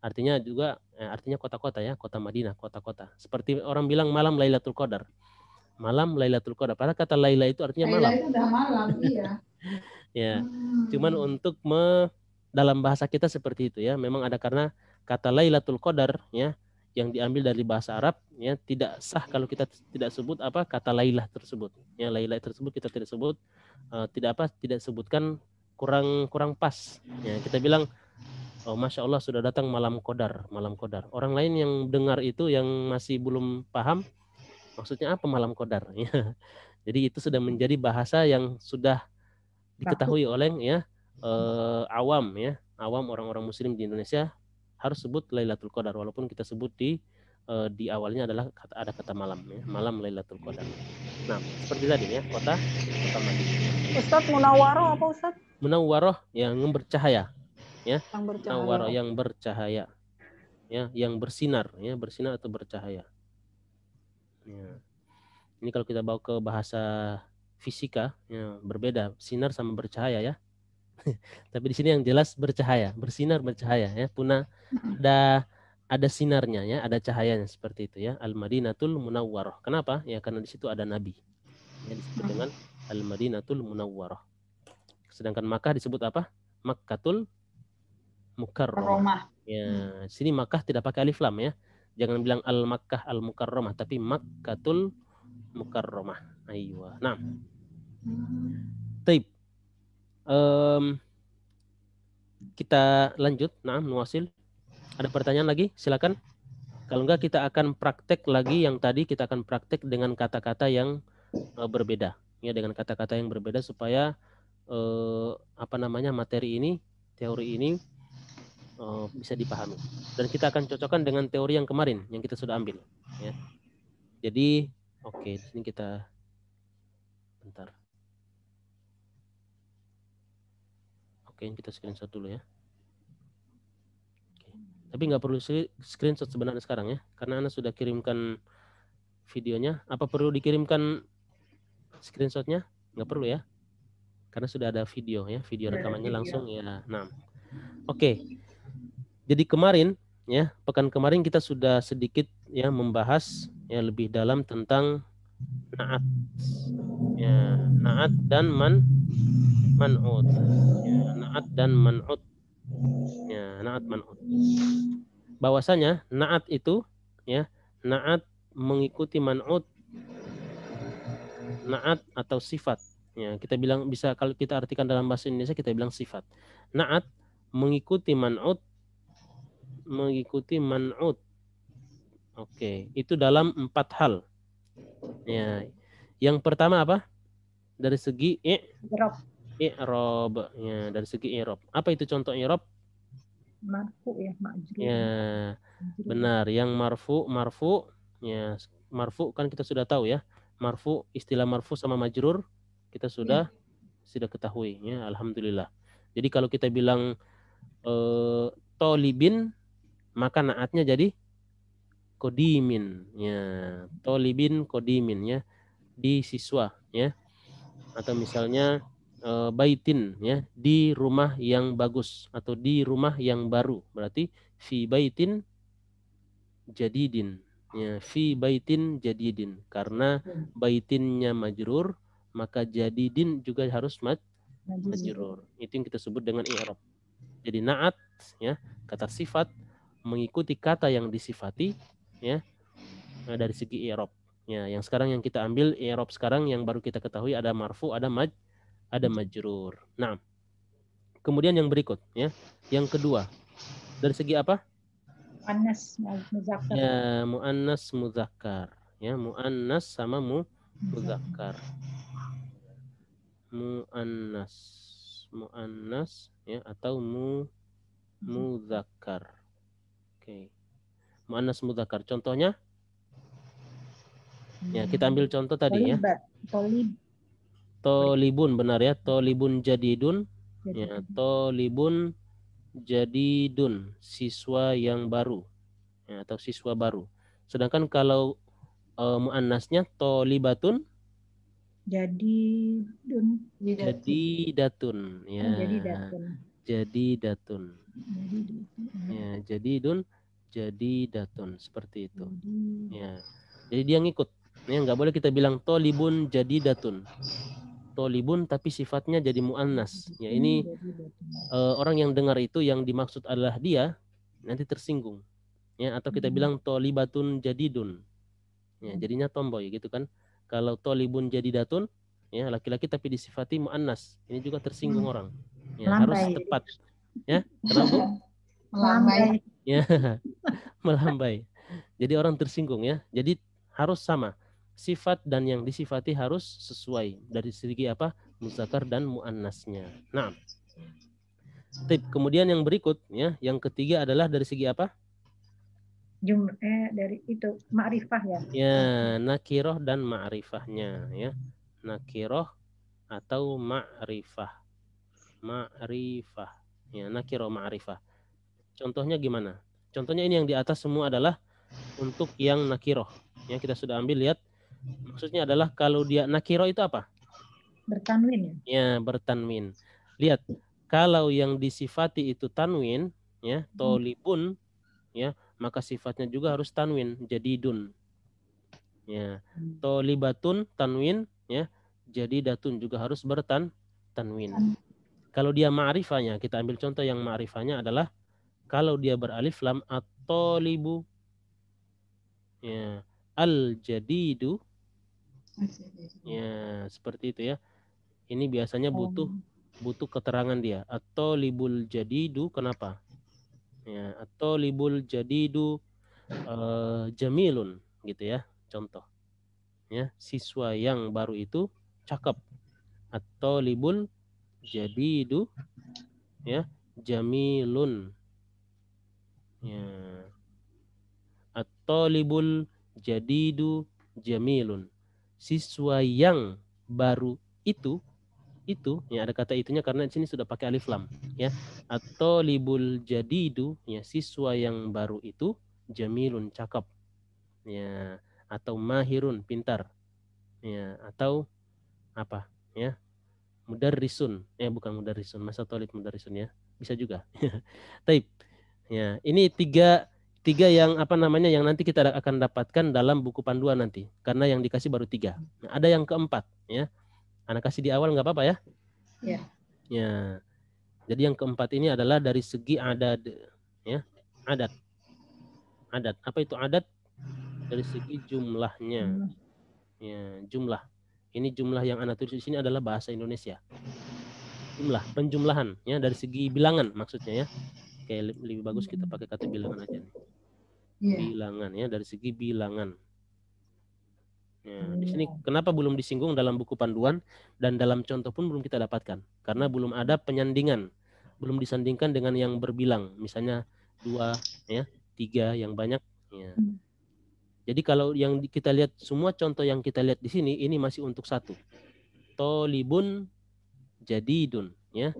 artinya juga artinya kota-kota ya, kota Madinah, kota-kota. Seperti orang bilang malam Lailatul Qadar. Malam Lailatul Qadar. Padahal kata Laila itu artinya Laila malam. itu udah malam, iya. Ya. Cuman untuk dalam bahasa kita seperti itu ya, memang ada karena kata Lailatul Qadar ya yang diambil dari bahasa Arab ya, tidak sah kalau kita tidak sebut apa kata Lailah tersebut. Ya, Lailah tersebut kita tidak sebut, tidak sebutkan, kurang pas. Ya, kita bilang oh Masya Allah sudah datang malam Qadar, malam Qadar. Orang lain yang dengar itu yang masih belum paham maksudnya apa malam Qadar ya. Jadi itu sudah menjadi bahasa yang sudah diketahui oleh ya awam ya, awam orang-orang muslim di Indonesia harus sebut Lailatul Qadar, walaupun kita sebut di awalnya adalah ada kata malam ya, malam Lailatul Qadar. Nah, seperti tadi ya, kota Madinah. Ustadz, Munawwaroh apa Ustadz? Munawwaroh yang bercahaya ya. Yang bercahaya. Munawwaroh yang bercahaya ya, yang bersinar ya, bersinar atau bercahaya. Ya. Ini kalau kita bawa ke bahasa fisika ya, berbeda sinar sama bercahaya ya. Tapi di sini yang jelas bercahaya, bersinar bercahaya ya. Punah ada sinarnya ya, ada cahayanya seperti itu ya. Al-Madinatul Munawwaroh. Kenapa? Ya karena di situ ada nabi. Ya, disebut dengan Al-Madinatul Munawwaroh. Sedangkan Makkah disebut apa? Makkatul Mukarramah. Ya, sini Makkah tidak pakai alif lam ya. Jangan bilang Al-Makkah Al-Mukarramah, tapi Makkatul Mukarramah. Aywa. Nah. Taib. Kita lanjut. Nah, Nuwasil. Ada pertanyaan lagi? Silakan. Kalau enggak kita akan praktek lagi yang tadi, kita akan praktek dengan kata-kata yang berbeda. Ya, dengan kata-kata yang berbeda supaya materi ini, teori ini bisa dipahami. Dan kita akan cocokkan dengan teori yang kemarin yang kita sudah ambil. Ya. Jadi, oke, di sini kita bentar. Oke, kita screenshot dulu ya. Oke. Tapi nggak perlu screenshot sebenarnya sekarang ya, karena Anda sudah kirimkan videonya. Apa perlu dikirimkan screenshotnya? Nggak perlu ya, karena sudah ada video ya, video rekamannya langsung ya. Nah, oke. Jadi kemarin ya, pekan kemarin kita sudah sedikit ya membahas ya lebih dalam tentang naat. Ya, naat dan man'ut. Ya, naat dan man'ut. Ya, naat man'ut. Bahwasanya naat itu ya, naat mengikuti man'ut, naat atau sifat. Ya, kita bilang bisa kalau kita artikan dalam bahasa Indonesia kita bilang sifat. Naat mengikuti man'ut, Oke, itu dalam 4 hal. Ya. Yang pertama apa? Dari segi i'rab. Ya, dari segi i'rab. Apa itu contoh i'rab? Marfu ya, majrur. Ya, benar. Yang marfu. Ya, marfu kan kita sudah tahu ya. Marfu, istilah marfu sama majrur kita sudah ketahui ya, alhamdulillah. Jadi kalau kita bilang tolibin, maka naatnya jadi kodimin ya, tolibin kodimin ya, di siswa ya, atau misalnya baitin ya, di rumah yang bagus atau di rumah yang baru, berarti fi baitin jadidin ya, fi baitin jadidin, karena baitinnya majrur maka jadidin juga harus majrur. Itu yang kita sebut dengan i'rab. Jadi naat ya, kata sifat mengikuti kata yang disifati ya, dari segi i'rab. Ya, yang sekarang yang kita ambil i'rab sekarang yang baru kita ketahui ada marfu, ada majrur. Nah, kemudian yang berikut ya, yang kedua dari segi apa? Muannas muzakkar. Ya, muannas muzakkar. Ya, muannas sama muzakkar. Muannas ya, atau muzakkar. Oke. Muannas muzakkar. Contohnya? Ya, kita ambil contoh tadi ya. Tolibun, benar ya. Tolibun jadidun. Ya, tolibun jadidun, siswa yang baru ya, atau siswa baru. Sedangkan kalau muannasnya tolibatun Jadi dun. Jadi datun. Ya. Jadi datun. Jadi datun. Jadi datun. Ya, jadi dun, jadi datun seperti itu. Jadi Ya. Jadi dia ngikut. Ya, nggak boleh kita bilang tolibun jadi datun. Tolibun tapi sifatnya jadi muannas. Ya, ini jadi datun. orang yang dengar itu yang dimaksud adalah dia nanti tersinggung. Ya, atau kita bilang tolibatun jadidun. Ya, jadinya tomboy gitu kan. Kalau tolibun jadi datun, ya laki-laki tapi disifati muannas. Ini juga tersinggung orang. Ya, harus Melambai. tepat. Ya, kenapa Bu? Melambai. Ya, melambai. Jadi orang tersinggung ya. Jadi harus sama. Sifat dan yang disifati harus sesuai dari segi apa? Muzakkar dan muannasnya. Nah, tip. Kemudian yang berikut ya, yang ketiga adalah dari segi apa? Dari itu ma'rifah ya. Ya, nakiroh dan ma'rifahnya ya. Nakiroh atau ma'rifah. Ma'rifah. Ya, nakiroh ma'rifah. Contohnya gimana? Contohnya ini yang di atas semua adalah untuk yang nakiroh. Ya, kita sudah ambil, lihat. Maksudnya adalah kalau dia nakiroh itu apa? Bertanwin ya. Ya, bertanwin. Lihat, kalau yang disifati itu tanwin, ya, tolibun, ya, maka sifatnya juga harus tanwin, jadi dun. Ya, tolibatun tanwin, ya, jadi datun juga harus tanwin. Kalau dia ma'rifahnya, kita ambil contoh yang ma'rifahnya adalah kalau dia beralif lam at-tolibu, ya, al-jadidu, ya, seperti itu ya. Ini biasanya butuh keterangan dia. At-tolibul jadidu, kenapa? Ya, at-tolibul jadidu jamilun, gitu ya. Contoh. Ya, siswa yang baru itu cakep. At-tolibul jadidu, ya, jamilun. Ya. At-tolibul jadidu jamilun. Siswa yang baru itu ya, ada kata itunya karena di sini sudah pakai alif lam ya. At-tolibul jadidu, ya, siswa yang baru itu jamilun, cakep ya, atau mahirun, pintar ya, atau apa ya, mudarrisun, bukan mudarrisun, masa tolib mudarrisun ya, bisa juga. Taib ya, ini tiga yang apa namanya yang nanti kita akan dapatkan dalam buku panduan nanti, karena yang dikasih baru 3. Nah, ada yang keempat ya, anak kasih di awal nggak apa-apa ya. Ya. Ya. Jadi yang keempat ini adalah dari segi adat ya. Adat. Apa itu adat? Dari segi jumlahnya. Ya, jumlah. Ini jumlah yang anak tulis di sini adalah bahasa Indonesia. Jumlah, penjumlahan ya, dari segi bilangan maksudnya ya. Kayak lebih bagus kita pakai kata bilangan aja nih. Bilangan ya, dari segi bilangan. Ya, di sini kenapa belum disinggung dalam buku panduan dan dalam contoh pun belum kita dapatkan, karena belum ada penyandingan, belum disandingkan dengan yang berbilang, misalnya 2 ya, 3 yang banyak ya. Jadi kalau yang kita lihat, semua contoh yang kita lihat di sini ini masih untuk 1. Tolibun jadidun ya,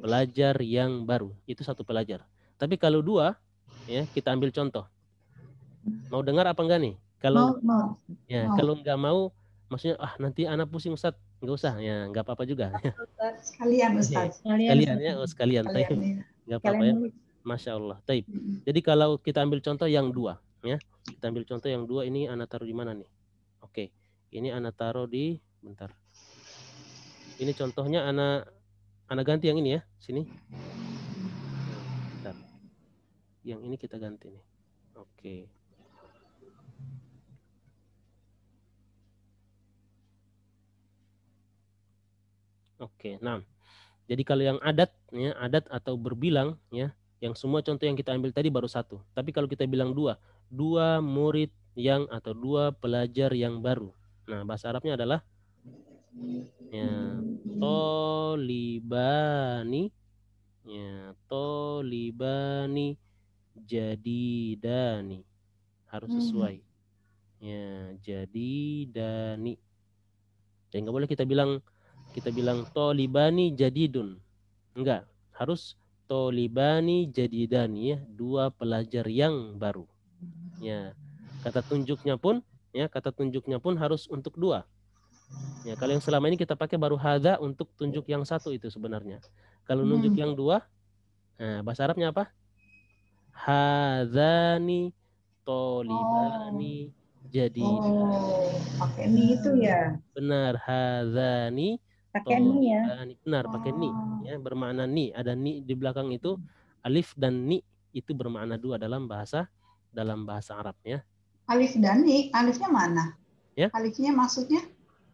pelajar yang baru, itu 1 pelajar. Tapi kalau 2 ya, kita ambil contoh. Mau dengar apa enggak nih? Kalau ya, kalau nggak mau, maksudnya nanti anak pusing Ustaz, nggak usah ya, nggak apa-apa juga. Sekalian Ustaz. Sekalian ya, sekalian. Nggak apa-apa ya. Masya Allah. Taib. Jadi kalau kita ambil contoh yang 2 ya, kita ambil contoh yang 2 ini anak taruh di mana nih? Oke, ini anak taruh di, bentar. Ini contohnya anak ganti yang ini ya, sini. Bentar. Yang ini kita ganti nih. Oke. Oke, nah, jadi kalau yang adat ya, adat atau berbilang ya, yang semua contoh yang kita ambil tadi baru 1. Tapi kalau kita bilang 2 murid yang atau 2 pelajar yang baru. Nah, bahasa Arabnya adalah ya, tolibani ya, tolibani jadidani, harus sesuai ya, jadidani. Dan nggak boleh kita bilang tolibani jadidun. Enggak, harus tolibani jadidani ya, 2 pelajar yang baru. Ya, kata tunjuknya pun harus untuk 2. Ya, kalau yang selama ini kita pakai baru hadza untuk tunjuk yang satu itu sebenarnya. Kalau nunjuk yang dua, nah, bahasa Arabnya apa? Hadzani tolibani jadidani. Pakai ni itu ya. Benar, hadzani Pakai ni ya. tolibani. Benar, pakai ni. Ya, bermakna ni. Ada ni di belakang itu, alif dan ni itu bermakna dua dalam bahasa Arab ya. Alif dan ni, alifnya mana? Ya. Alifnya maksudnya?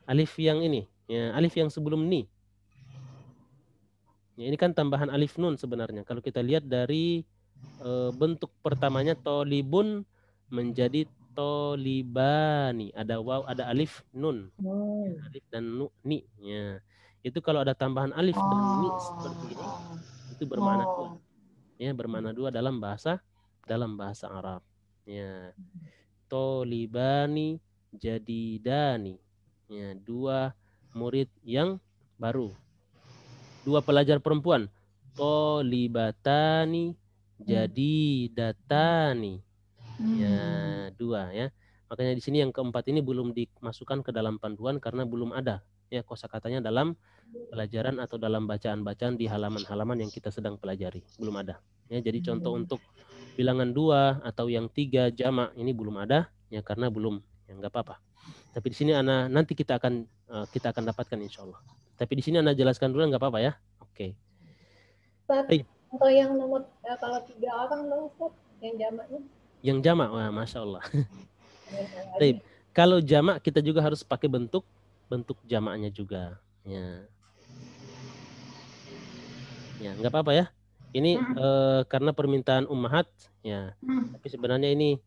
Alif yang ini, ya, alif yang sebelum ni. Ya, ini kan tambahan alif nun sebenarnya. Kalau kita lihat dari bentuk pertamanya tolibun menjadi tolibani. Ada waw, ada alif nun. Alif dan ni. Ya. Itu kalau ada tambahan alif dan ni seperti ini, itu bermakna dua. Ya, bermakna dua dalam bahasa Arab. Ya. Tolibani jadidani. Ya, dua murid yang baru. Dua pelajar perempuan. Tolibatani jadidatani. Ya, dua ya. Makanya di sini yang keempat ini belum dimasukkan ke dalam panduan karena belum ada ya kosakatanya dalam pelajaran atau dalam bacaan-bacaan di halaman-halaman yang kita sedang pelajari. Belum ada. Ya, jadi contoh untuk bilangan 2 atau yang 3 jamak ini belum ada ya karena belum. Ya enggak apa-apa. Tapi di sini Ana nanti kita akan dapatkan insya Allah. Tapi di sini Ana jelaskan dulu nggak apa-apa ya. Oke. Untuk yang nomor kalau 3 orang dong Ustaz, yang jamaknya? Yang jamak, wah masya Allah. Baik. Kalau jamak kita juga harus pakai bentuk jamaknya juga. Ya. Ya nggak apa-apa ya. Ini karena permintaan ummahat ya. Tapi sebenarnya ini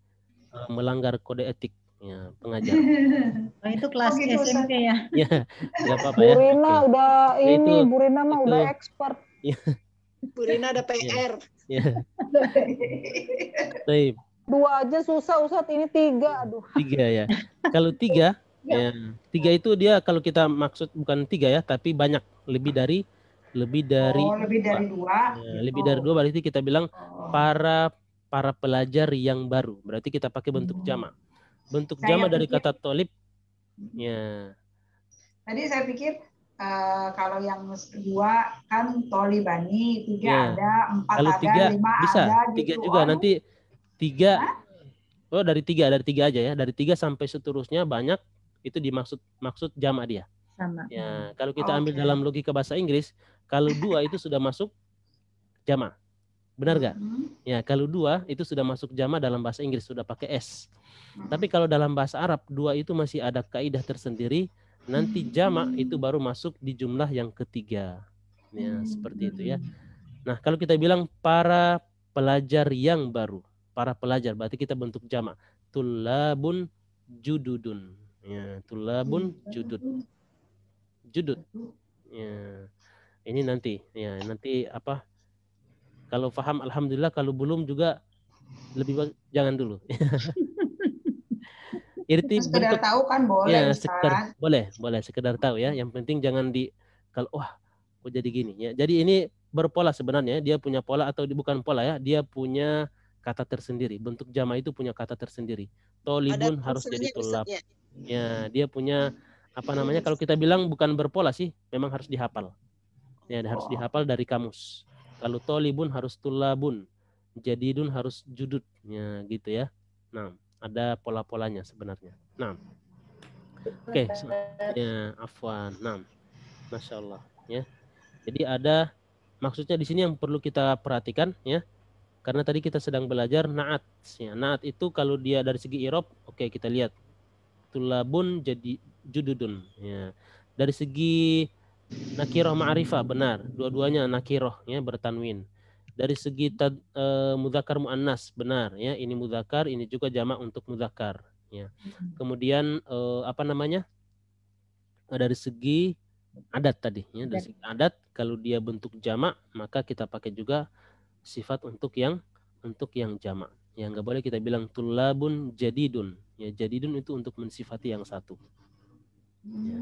melanggar kode etik. Ya, pengajar. Oh, itu kelas SMP ya. Ya, nggak apa-apa Bu ya. Rina Oke. udah ini, Itu- Bu Rina mah itu- udah expert. Bu Rina ada PR. Ya. Baik, 2 aja susah Ustaz, ini 3. Aduh. 3 ya. Kalau 3, ya, 3 itu dia kalau kita maksud bukan 3 ya, tapi banyak, lebih dari Lebih dari dua. ya, lebih dari 2 berarti kita bilang para pelajar yang baru. Berarti kita pakai bentuk jamak. Bentuk Saya jamak dari pikir- kata tolib. Ya, Tadi saya pikir kalau yang 2 kan tolibani, 3 Ya. ada, 4 kalau ada, 3 5 bisa, ada 3 gitu. juga Aduh, nanti 3. Oh, dari 3 aja ya. Dari 3 sampai seterusnya banyak itu maksud jamak dia. Sama. Ya, kalau kita ambil Oke. dalam logika bahasa Inggris, kalau 2 itu sudah masuk jamak. Benar gak? Ya, kalau 2 itu sudah masuk jamak dalam bahasa Inggris, sudah pakai S. Tapi kalau dalam bahasa Arab, 2 itu masih ada kaidah tersendiri. Nanti jamak itu baru masuk di jumlah yang ketiga. Ya, seperti itu ya. Nah, kalau kita bilang para pelajar yang baru, para pelajar berarti kita bentuk jamak. Tulabun jududun. Ya, tulabun judud. Judud. Ya. Ini nanti apa? Kalau paham alhamdulillah, kalau belum juga lebih baik jangan dulu. Irti sekedar bentuk tahu kan boleh, ya, Ustaz. sekedar boleh sekedar tahu ya. Yang penting jangan kalau kok jadi gini ya. Jadi ini berpola sebenarnya, dia punya pola atau bukan pola ya, dia punya kata tersendiri. Bentuk jamak itu punya kata tersendiri. Tolibun Ada harus jadi kursornya, tulab. Ustaz, ya? Ya, dia punya apa namanya, kalau kita bilang bukan berpola sih, memang harus dihafal. Ya, harus dihafal dari kamus. Kalau tolibun harus tulabun. Jadidun harus judud. Ya, gitu ya. Nah, ada pola-polanya sebenarnya. Nah. Oke, ya, afwan. Nah. Masya Allah ya. Jadi ada maksudnya di sini yang perlu kita perhatikan ya. Karena tadi kita sedang belajar naat. Ya, naat itu kalau dia dari segi i'rab, oke, kita lihat. Tulabun jadi jududun ya. Dari segi nakirah ma'rifah benar, dua-duanya nakirah ya, bertanwin. Dari segi mudzakkar muannas benar ya, ini mudzakkar, ini juga jamak untuk mudzakkar ya. Kemudian apa namanya? Dari segi adat tadi ya, dari segi adat kalau dia bentuk jamak maka kita pakai juga sifat untuk yang jamak. Ya, nggak boleh kita bilang tulabun jadidun. Ya, jadidun itu untuk mensifati yang satu. Ya.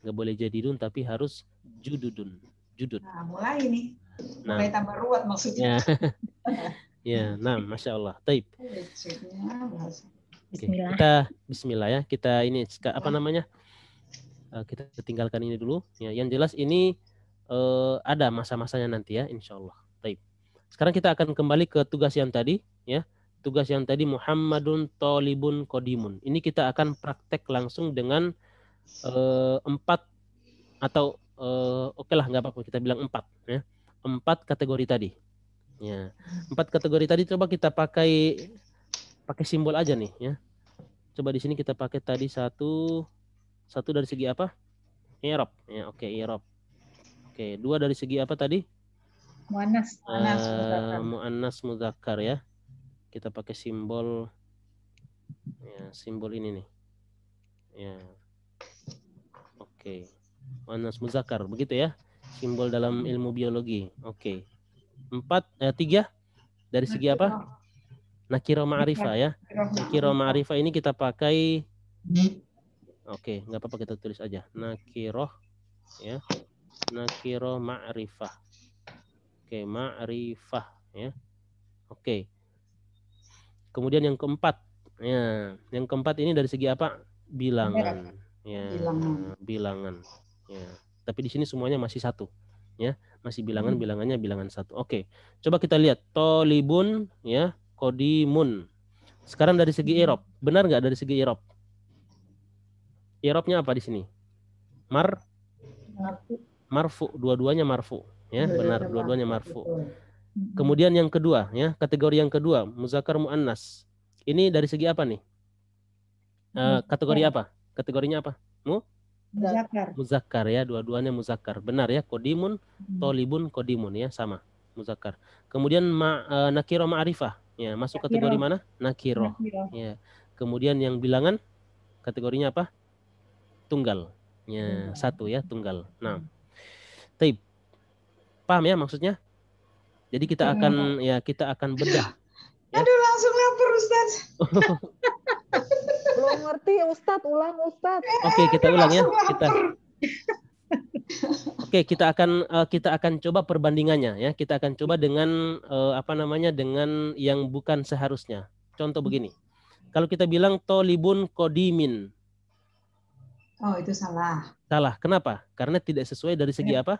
Nggak boleh jadidun tapi harus jududun. Judud. Nah, mulai nih. Mulai tambah ruwet maksudnya. Ya. Ya, nah, Masya Allah. Taib. Maksudnya bahasa. Oke, kita bismillah ya. Kita ini apa namanya? Kita tinggalkan ini dulu. Ya, yang jelas ini ada masa-masanya nanti ya, insya Allah. Baik. Sekarang kita akan kembali ke tugas yang tadi, ya. Tugas yang tadi Muhammadun Tolibun Kodimun. Ini kita akan praktek langsung dengan 4 atau oke lah nggak apa-apa kita bilang 4 ya. 4 kategori tadi. Ya. 4 kategori tadi coba kita pakai simbol aja nih ya. Coba di sini kita pakai tadi satu dari segi apa? I'rab. Ya, oke, i'rab. Oke, 2 dari segi apa tadi? Muannas. Muannas mudzakkar ya. Kita pakai simbol ya, simbol ini nih. Ya. Oke. Muannas mudzakkar begitu ya. Simbol dalam ilmu biologi. Oke. 3 dari segi apa? Nakiro ma'rifah ya. Nakiro ma'rifah ini kita pakai oke, nggak apa-apa kita tulis aja. Nakiroh ya. Nakiro ma'rifah. Oke, ma'rifah ya. Oke. Kemudian yang keempat. Ya, yang keempat ini dari segi apa? Bilangan. Ya, bilangan. Ya. Tapi di sini semuanya masih satu. Ya, masih bilangannya bilangan satu. Oke. Coba kita lihat tolibun ya, kodimun. Sekarang dari segi i'rab. Benar nggak dari segi i'rab? I'rabnya apa di sini? Marfu, dua-duanya marfu, ya, benar, dua-duanya marfu. Kemudian yang kedua, ya, kategori yang kedua, muzakkar muannas. Ini dari segi apa nih? Kategori apa? Kategorinya apa? Muzakkar ya, dua-duanya muzakkar. Benar ya, kodimun, tolibun, kodimun ya, sama, muzakkar. Kemudian nakiro ma'rifah, ya, masuk kategori mana? Nakiro. Ya. Kemudian yang bilangan kategorinya apa? Tunggal. Ya, satu ya, tunggal. Nah, taib. Paham ya maksudnya? Jadi kita akan bedah. Ya. Aduh, langsung lapar Ustaz. Belum ngerti ya Ustaz, ulang Ustaz. Oke, kita ulang ya. Kita akan coba perbandingannya ya. Kita akan coba dengan dengan yang bukan seharusnya. Contoh begini. Kalau kita bilang tolibun kodimin. Oh, itu salah. Salah. Kenapa? Karena tidak sesuai dari segi apa?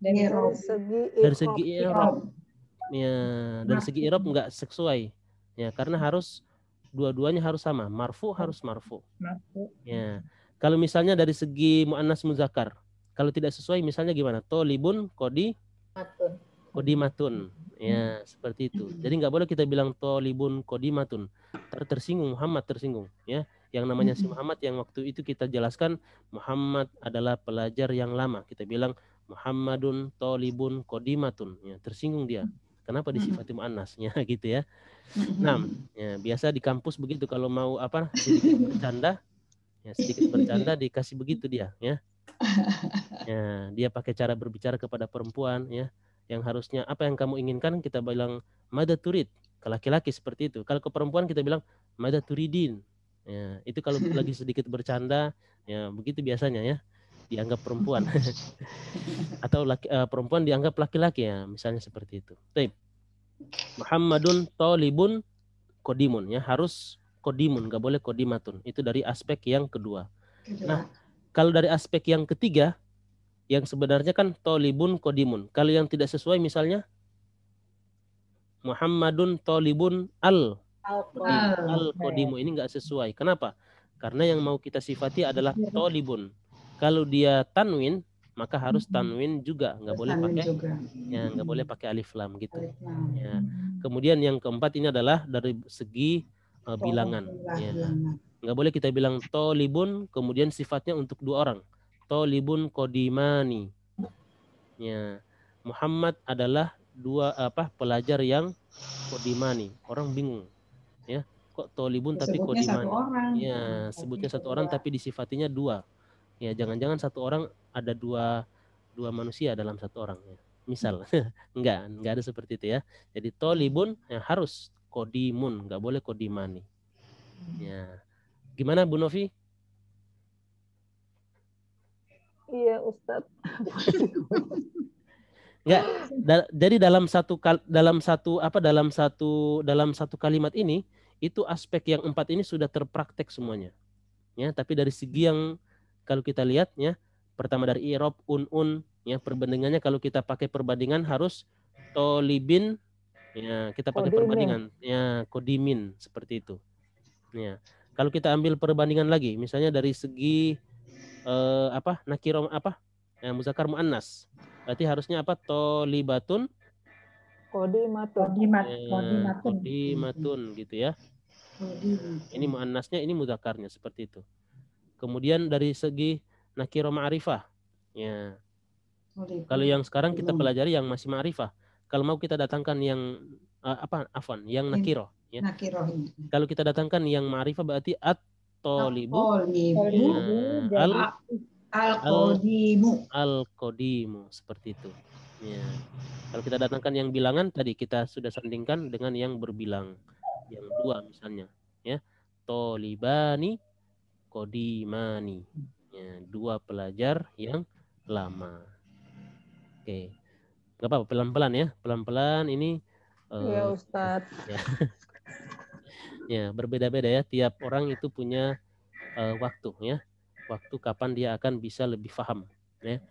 Dari segi i'rab. Ya, dari segi i'rab enggak sesuai. Ya, karena harus dua-duanya harus sama. Marfu harus marfu. Ya. Kalau misalnya dari segi muannas muzakkar, kalau tidak sesuai misalnya gimana? Tolibun kodimatun. Ya, seperti itu. Jadi nggak boleh kita bilang tolibun kodimatun. Tersinggung Muhammad tersinggung, ya. Yang namanya si Muhammad yang waktu itu kita jelaskan Muhammad adalah pelajar yang lama. Kita bilang Muhammadun tolibun kodimatun. Ya, tersinggung dia. Kenapa disifati muannas? Ya, gitu ya. Nah, ya, biasa di kampus begitu kalau mau sedikit bercanda dikasih begitu dia, ya. Ya, dia pakai cara berbicara kepada perempuan, ya. Yang harusnya apa yang kamu inginkan kita bilang mada turid. Ke laki-laki seperti itu. Kalau ke perempuan kita bilang mada turidin. Ya, itu kalau lagi sedikit bercanda, ya begitu biasanya ya, dianggap perempuan. Atau perempuan dianggap laki-laki ya, misalnya seperti itu. Baik. Muhammadun tolibun kodimun ya, harus kodimun, nggak boleh kodimatun. Itu dari aspek yang kedua. Nah, kalau dari aspek yang ketiga, yang sebenarnya kan tolibun kodimun. Kalau yang tidak sesuai misalnya Muhammadun tolibun al-kodimu, ini nggak sesuai. Kenapa? Karena yang mau kita sifati adalah tolibun. Kalau dia tanwin, maka harus tanwin juga, nggak boleh pakai ya, nggak boleh pakai alif lam gitu. Ya. Kemudian yang keempat ini adalah dari segi bilangan. Ya. Nggak boleh kita bilang tolibun kemudian sifatnya untuk dua orang. Tolibun kodimani. Ya. Muhammad adalah pelajar yang kodimani. Orang bingung. Ya, kok tolibun tapi kodimani. Ya, sebutnya satu orang tapi disifatinya dua. Ya, jangan-jangan satu orang ada dua manusia dalam satu orang. Ya. Misal, enggak ada seperti itu ya. Jadi tolibun ya, harus kodimun, nggak boleh kodimani. Ya, gimana Bu Novi? Iya Ustaz. Enggak, jadi dalam satu kalimat ini itu aspek yang 4 ini sudah terpraktek semuanya. Ya, tapi dari segi yang kalau kita lihat ya, pertama dari i'rab un ya, perbandingannya kalau kita pakai perbandingan harus tolibin ya, kita pakai Kodimin. perbandingan ya, kodimin seperti itu. Ya. Kalau kita ambil perbandingan lagi, misalnya dari segi nakiro ya, muzakkar muannas. Berarti harusnya apa? Tolibatun Kodimatun. kodimatun gitu ya. Ini muannasnya, ini mudzakarnya seperti itu. Kemudian dari segi nakiro ma'rifah. Ya. Kalau yang sekarang kita pelajari yang masih ma'rifah. Kalau mau kita datangkan yang yang nakiro ya. Kalau kita datangkan yang ma'rifah berarti at-tolibu al-qodimu seperti itu. Ya. Kalau kita datangkan yang bilangan tadi kita sudah sandingkan dengan yang berbilang. Yang dua misalnya ya. Tolibani kodimani. Ya, dua pelajar yang lama. Oke. Gak apa-apa, pelan-pelan ya. Pelan-pelan ini Iya Ustadz. ya. Ya, berbeda-beda ya. Tiap orang itu punya waktu ya. Waktu kapan dia akan bisa lebih paham ya.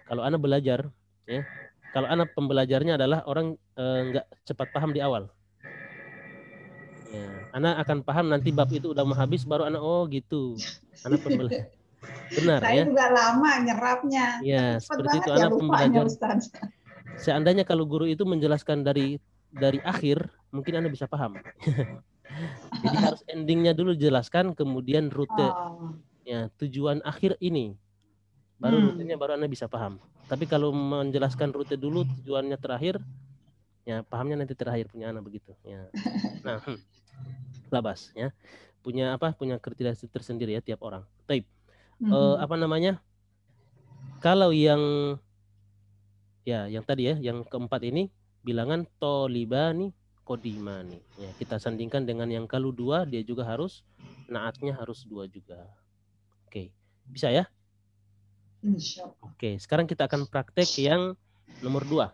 Kalau anak belajar ya. Kalau anak pembelajarnya adalah orang nggak cepat paham di awal. Ya, anak akan paham nanti bab itu udah mau habis baru anak gitu. Anak pembelajar. Benar Saya ya. juga lama nyerapnya. Ya, Cepet seperti banget itu ya anak lupanya, pembelajar. Ustaz. Seandainya kalau guru itu menjelaskan dari akhir, mungkin Anda bisa paham. Jadi harus endingnya dulu jelaskan, kemudian rute. Ya, tujuan akhir ini. Baru rutenya baru Anda bisa paham. Tapi kalau menjelaskan rute dulu, tujuannya terakhir, ya pahamnya nanti terakhir punya anak begitu. Ya. Nah, labas ya. Punya kriteria tersendiri ya tiap orang. Taib. Kalau yang tadi ya, yang keempat ini bilangan tolibani kodimani. Ya, kita sandingkan dengan yang kalau dua, dia juga harus naatnya harus dua juga. Oke, bisa ya? Oke, sekarang kita akan praktek yang nomor 2.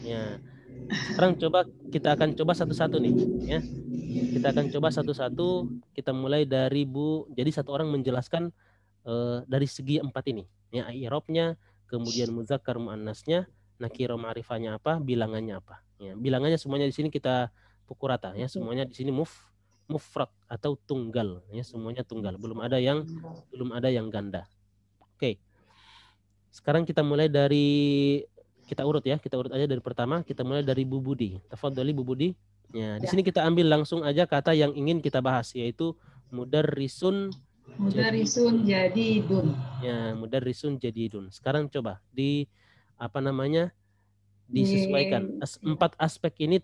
Ya, sekarang kita akan coba satu-satu nih. Ya, kita akan coba satu-satu. Kita mulai dari Bu. Jadi satu orang menjelaskan dari segi 4 ini. Ya, i'rabnya, kemudian muzakkar muannasnya, nakiro ma'rifahnya apa, bilangannya apa. Ya, bilangannya semuanya di sini kita pukul rata ya, semuanya di sini mufrad atau tunggal ya, semuanya tunggal. Belum ada yang ganda. Oke. Sekarang kita mulai dari kita urut aja dari pertama, kita mulai dari Bu Budi. Tafadhali Bu Budi. Ya, di sini kita ambil langsung aja kata yang ingin kita bahas yaitu mudarrisun jadidun. Ya, mudarrisun jadidun. Sekarang coba disesuaikan. 4 aspek ini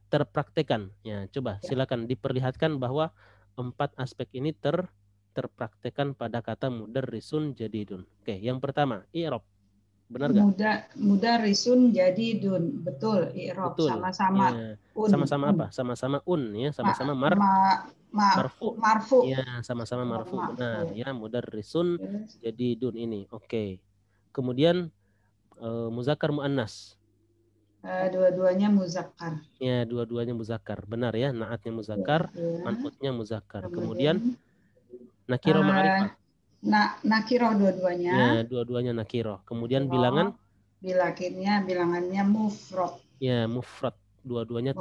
terpraktekan. Ya, coba silakan diperlihatkan bahwa 4 aspek ini terpraktekan pada kata mudarrisun jadidun. Oke, yang pertama, i'rab. Benar nggak? Mudarrisun jadidun. Betul, i'rab sama-sama. Ya. Sama-sama apa? Sama-sama ya, sama-sama marfu. Ya, sama-sama marfu. Benar ya, mudarrisun jadidun ini. Oke. Kemudian muzakkar muannas. Dua-duanya muzakkar. Ya, dua-duanya muzakkar. Benar ya, naatnya muzakkar, man'utnya muzakkar. Kemudian nakiro ma'rifah. Nakiro dua-duanya. Ya, dua-duanya nakiro. Kemudian bilangannya mufrad. Ya, mufrad. Dua-duanya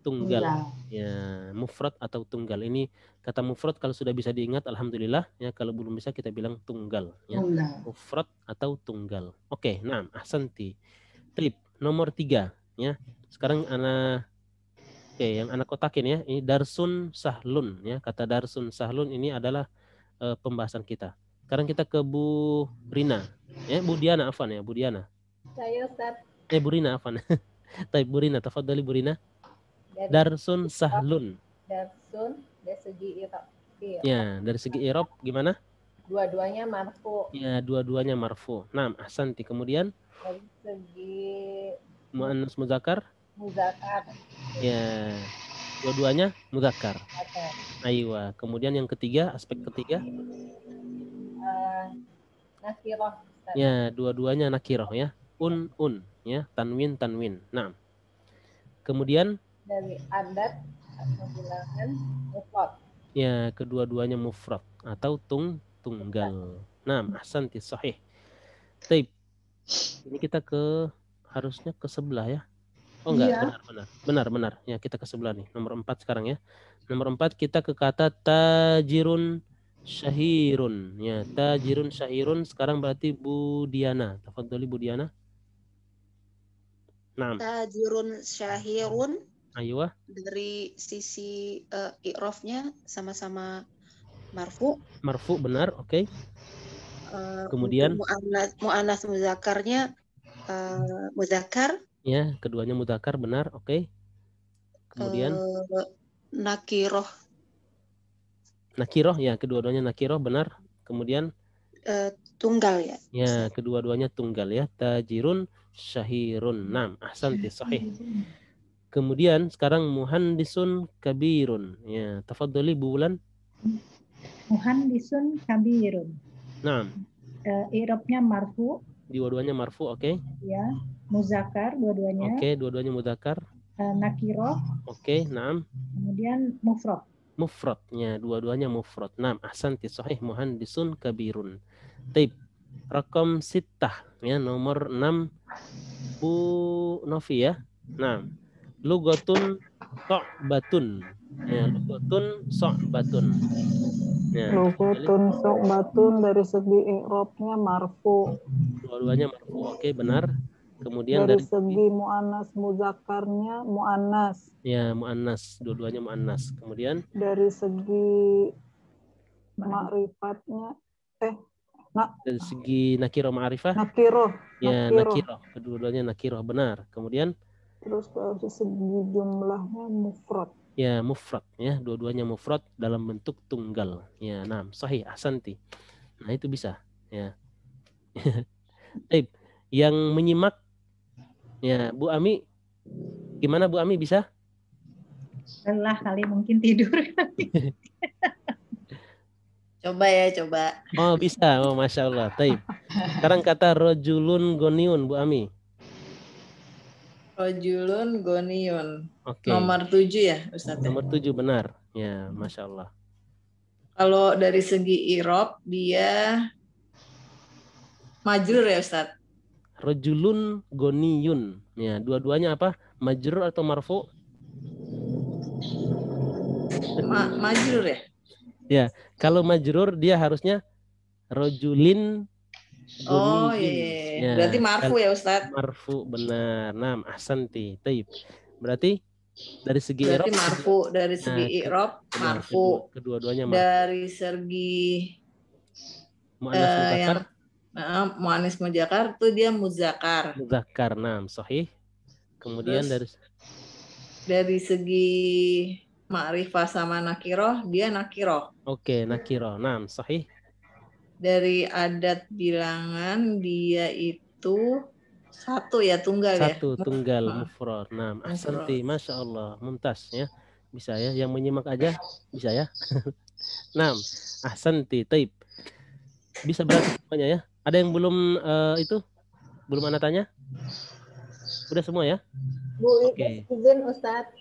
tunggal. Ya, mufrad atau tunggal. Ini kata mufrad kalau sudah bisa diingat alhamdulillah ya, kalau belum bisa kita bilang tunggal ya. Mufrad atau tunggal. Oke, nah, ahsanti. Trip nomor 3 ya. Sekarang yang anak kotakin ya. Ini darsun sahlun ya. Kata darsun sahlun ini adalah pembahasan kita. Sekarang kita ke Bu Rina. Ya, Bu Diana afwan ya, Bu Diana. Saya Ustaz. Bu Rina afwan. Taib Bu Rina, tafadhali Bu Rina. Darsun sahlun. Darsun dari segi i'rab. Ya, dari segi i'rab gimana? Dua-duanya marfu. Ya, dua-duanya marfu. Nah, ahsanti. Kemudian dari segi muannas muzakkar? Muzakkar. Ya, dua-duanya muzakkar. Aywa. Kemudian yang ketiga, aspek ketiga? Nakiroh. Ya, dua-duanya nakiroh ya. Un ya, tanwin. Nah. Kemudian dari adat atau bilangan mufrad. Ya, kedua-duanya mufrad atau tunggal. Naam, ahsanti, sahih. Taib. Ini kita harusnya ke sebelah ya. Oh enggak, Iya. benar. Ya, kita ke sebelah nih. Nomor 4 sekarang ya. Nomor 4 kita ke kata tajirun syahirun. Ya, tajirun syahirun sekarang berarti Bu Diana. Tafadholi Bu Diana. Naam. Tajirun syahirun. Aywa. Dari sisi i'rafnya sama-sama marfu. Marfu benar, oke. Kemudian mu'annas muzakarnya muzakar. Ya, keduanya mudzakkar benar, oke. Kemudian nakiroh ya, kedua-duanya nakiroh benar. Kemudian tunggal ya. Ya, kedua-duanya tunggal ya. Tajirun syahirun. Naam, ahsanti, sahih. Kemudian sekarang muhandisun kabirun. Ya, tafadholi Bu Wulan. Muhandisun kabirun. Naam. I'rabnya marfu. Dua-duanya marfu, oke. Ya, muzakkar dua-duanya. Oke, dua-duanya mudzakkar. Nakiroh. Oke, naam. Kemudian mufrad. Mufrad, ya, dua-duanya mufrad. Naam, ahsanti, sahih, muhandisun kabirun. Taib. Rakam sittah, ya, nomor 6 Bu Novi ya. Naam. Lugatun so'batun. Ya, lugatun so'batun. Ya, Lugatun so'batun dari segi i'rabnya marfu. dua-duanya marfu, oke, benar. Kemudian dari segi mu'annas mudzakarnya mu'annas. Ya, mu'annas, dua-duanya mu'annas. Kemudian dari segi ma'rifatnya dari segi nakiro ma'rifah. Nakiroh. Ya, nakiro. Kedua-duanya nakiro, benar. Kemudian terus dari segi jumlahnya mufrad. Ya, mufrad ya, dua-duanya mufrad dalam bentuk tunggal. Ya, naam, sahih, ahsanti. Nah, itu bisa ya. Baik, yang menyimak ya, Bu Ami, gimana Bu Ami, bisa? Lelah kali, mungkin tidur kali. Coba. Oh, bisa. Oh, Masya Allah. Taib. Sekarang kata rojulun goniun, Bu Ami. Rojulun goniun. Oke. Nomor 7 ya, Ustaz? Nomor 7 benar. Ya, Masya Allah. Kalau dari segi i'rab dia majrur ya, Ustaz? Rojulun goniyun. Ya, dua-duanya apa? Majrur atau marfu? Majrur ya? Ya, kalau majrur dia harusnya rojulin goniyin. Oh iya. Ya. Berarti marfu ya, Ustaz? Marfu, benar. Naam, ahsanti. Taib. Berarti dari segi i'rab marfu, dari segi i'rab marfu. Kedua-duanya marfu. Dari segi mu'annas mudzakkar. Mu'annas mudzakkar itu dia muzakkar. Mudzakkar, naam, sahih. Kemudian terus, dari segi ma'rifah sama nakiroh, dia nakiroh. Oke, nakiroh. Naam, sahih. Dari adat bilangan dia itu satu ya, tunggal ya. Satu, tunggal, mufrad. Naam, ahsanti, Masya Allah, mumtaz ya. Bisa ya, yang menyimak aja bisa ya. Naam, ahsanti, taib. Bisa berarti semuanya ya. Ada yang belum belum Ana tanya? Udah semua ya? Bu Iis izin Ustadz.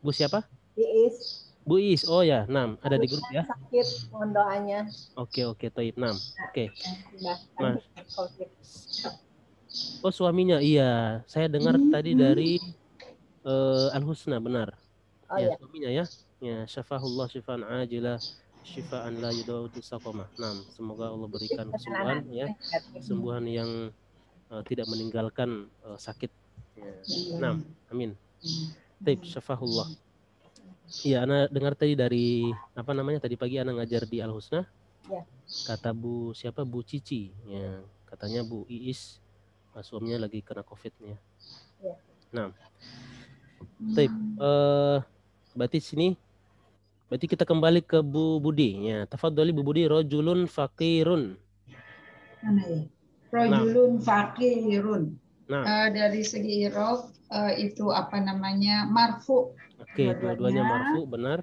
Bu siapa? Iis. Bu Iis, oh ya, 6. Ada di grup ya? Sakit, mohon doanya. Oke, taib, 6. Oke. Mas. Oh, suaminya, iya. Saya dengar tadi dari Al-Husna, benar. Oh, ya, suaminya ya. Ya, syafahullah syifaan ajilah, syifaan la yudawatu saqamah. 6. Semoga Allah berikan kesembuhan ya. Kesembuhan yang tidak meninggalkan sakit. Ya. 6. Amin. Taib, syafahullah. Iya, Ana dengar tadi dari apa namanya, tadi pagi Ana ngajar di Al-Husna. Ya. Kata Bu siapa, Bu Cici ya, katanya Bu Iis suaminya lagi kena COVID ya. Ya. Nah. Baik, berarti kita kembali ke Bu Budi ya. Tafadholi Bu Budi, rajulun faqirun. Mana ya? Rajulun faqirun. Nah. Dari segi i'rab itu apa namanya, marfu. Oke, dua-duanya marfu, benar.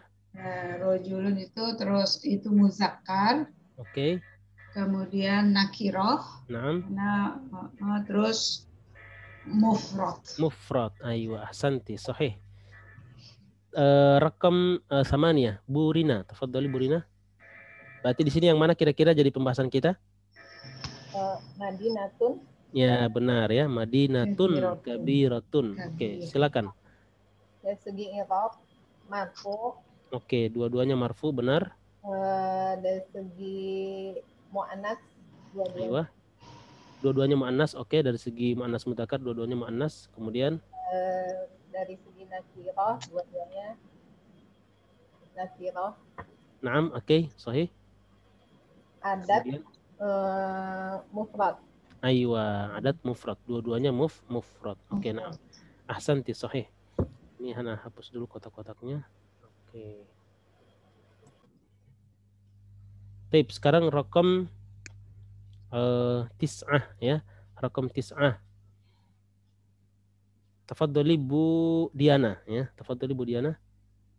Rojulun itu terus itu muzakkar. Oke. Kemudian nakiroh. Nah, terus mufrad. Mufrad, aywa, ahsanti, sahih. Rakam samania, Bu Rina, tafadhali Bu Rina. Berarti di sini yang mana kira-kira jadi pembahasan kita? Madinatun Ya, benar ya. Madinatun Kabiratun. kabiratun. Oke, silakan. dari segi i'rab marfu, Oke, dua-duanya marfu, benar. dari segi mu'annas dua-duanya Aywa. Dua-duanya muannas. Oke, dari segi muannas mudzakkar dua-duanya muannas. Kemudian dari segi nakirah dua-duanya nakirah, na'am, oke, sahih. adat Kemudian mufrad. aywa, adat mufrad. Dua-duanya mufrad. Oke, na'am. Ahsanti, sahih. Ini Hana hapus dulu kotak-kotaknya. Oke. Baik, sekarang raqam tis'ah ya. Raqam tis'ah. Tafadhali Bu Diana ya. Tafadhali Bu Diana.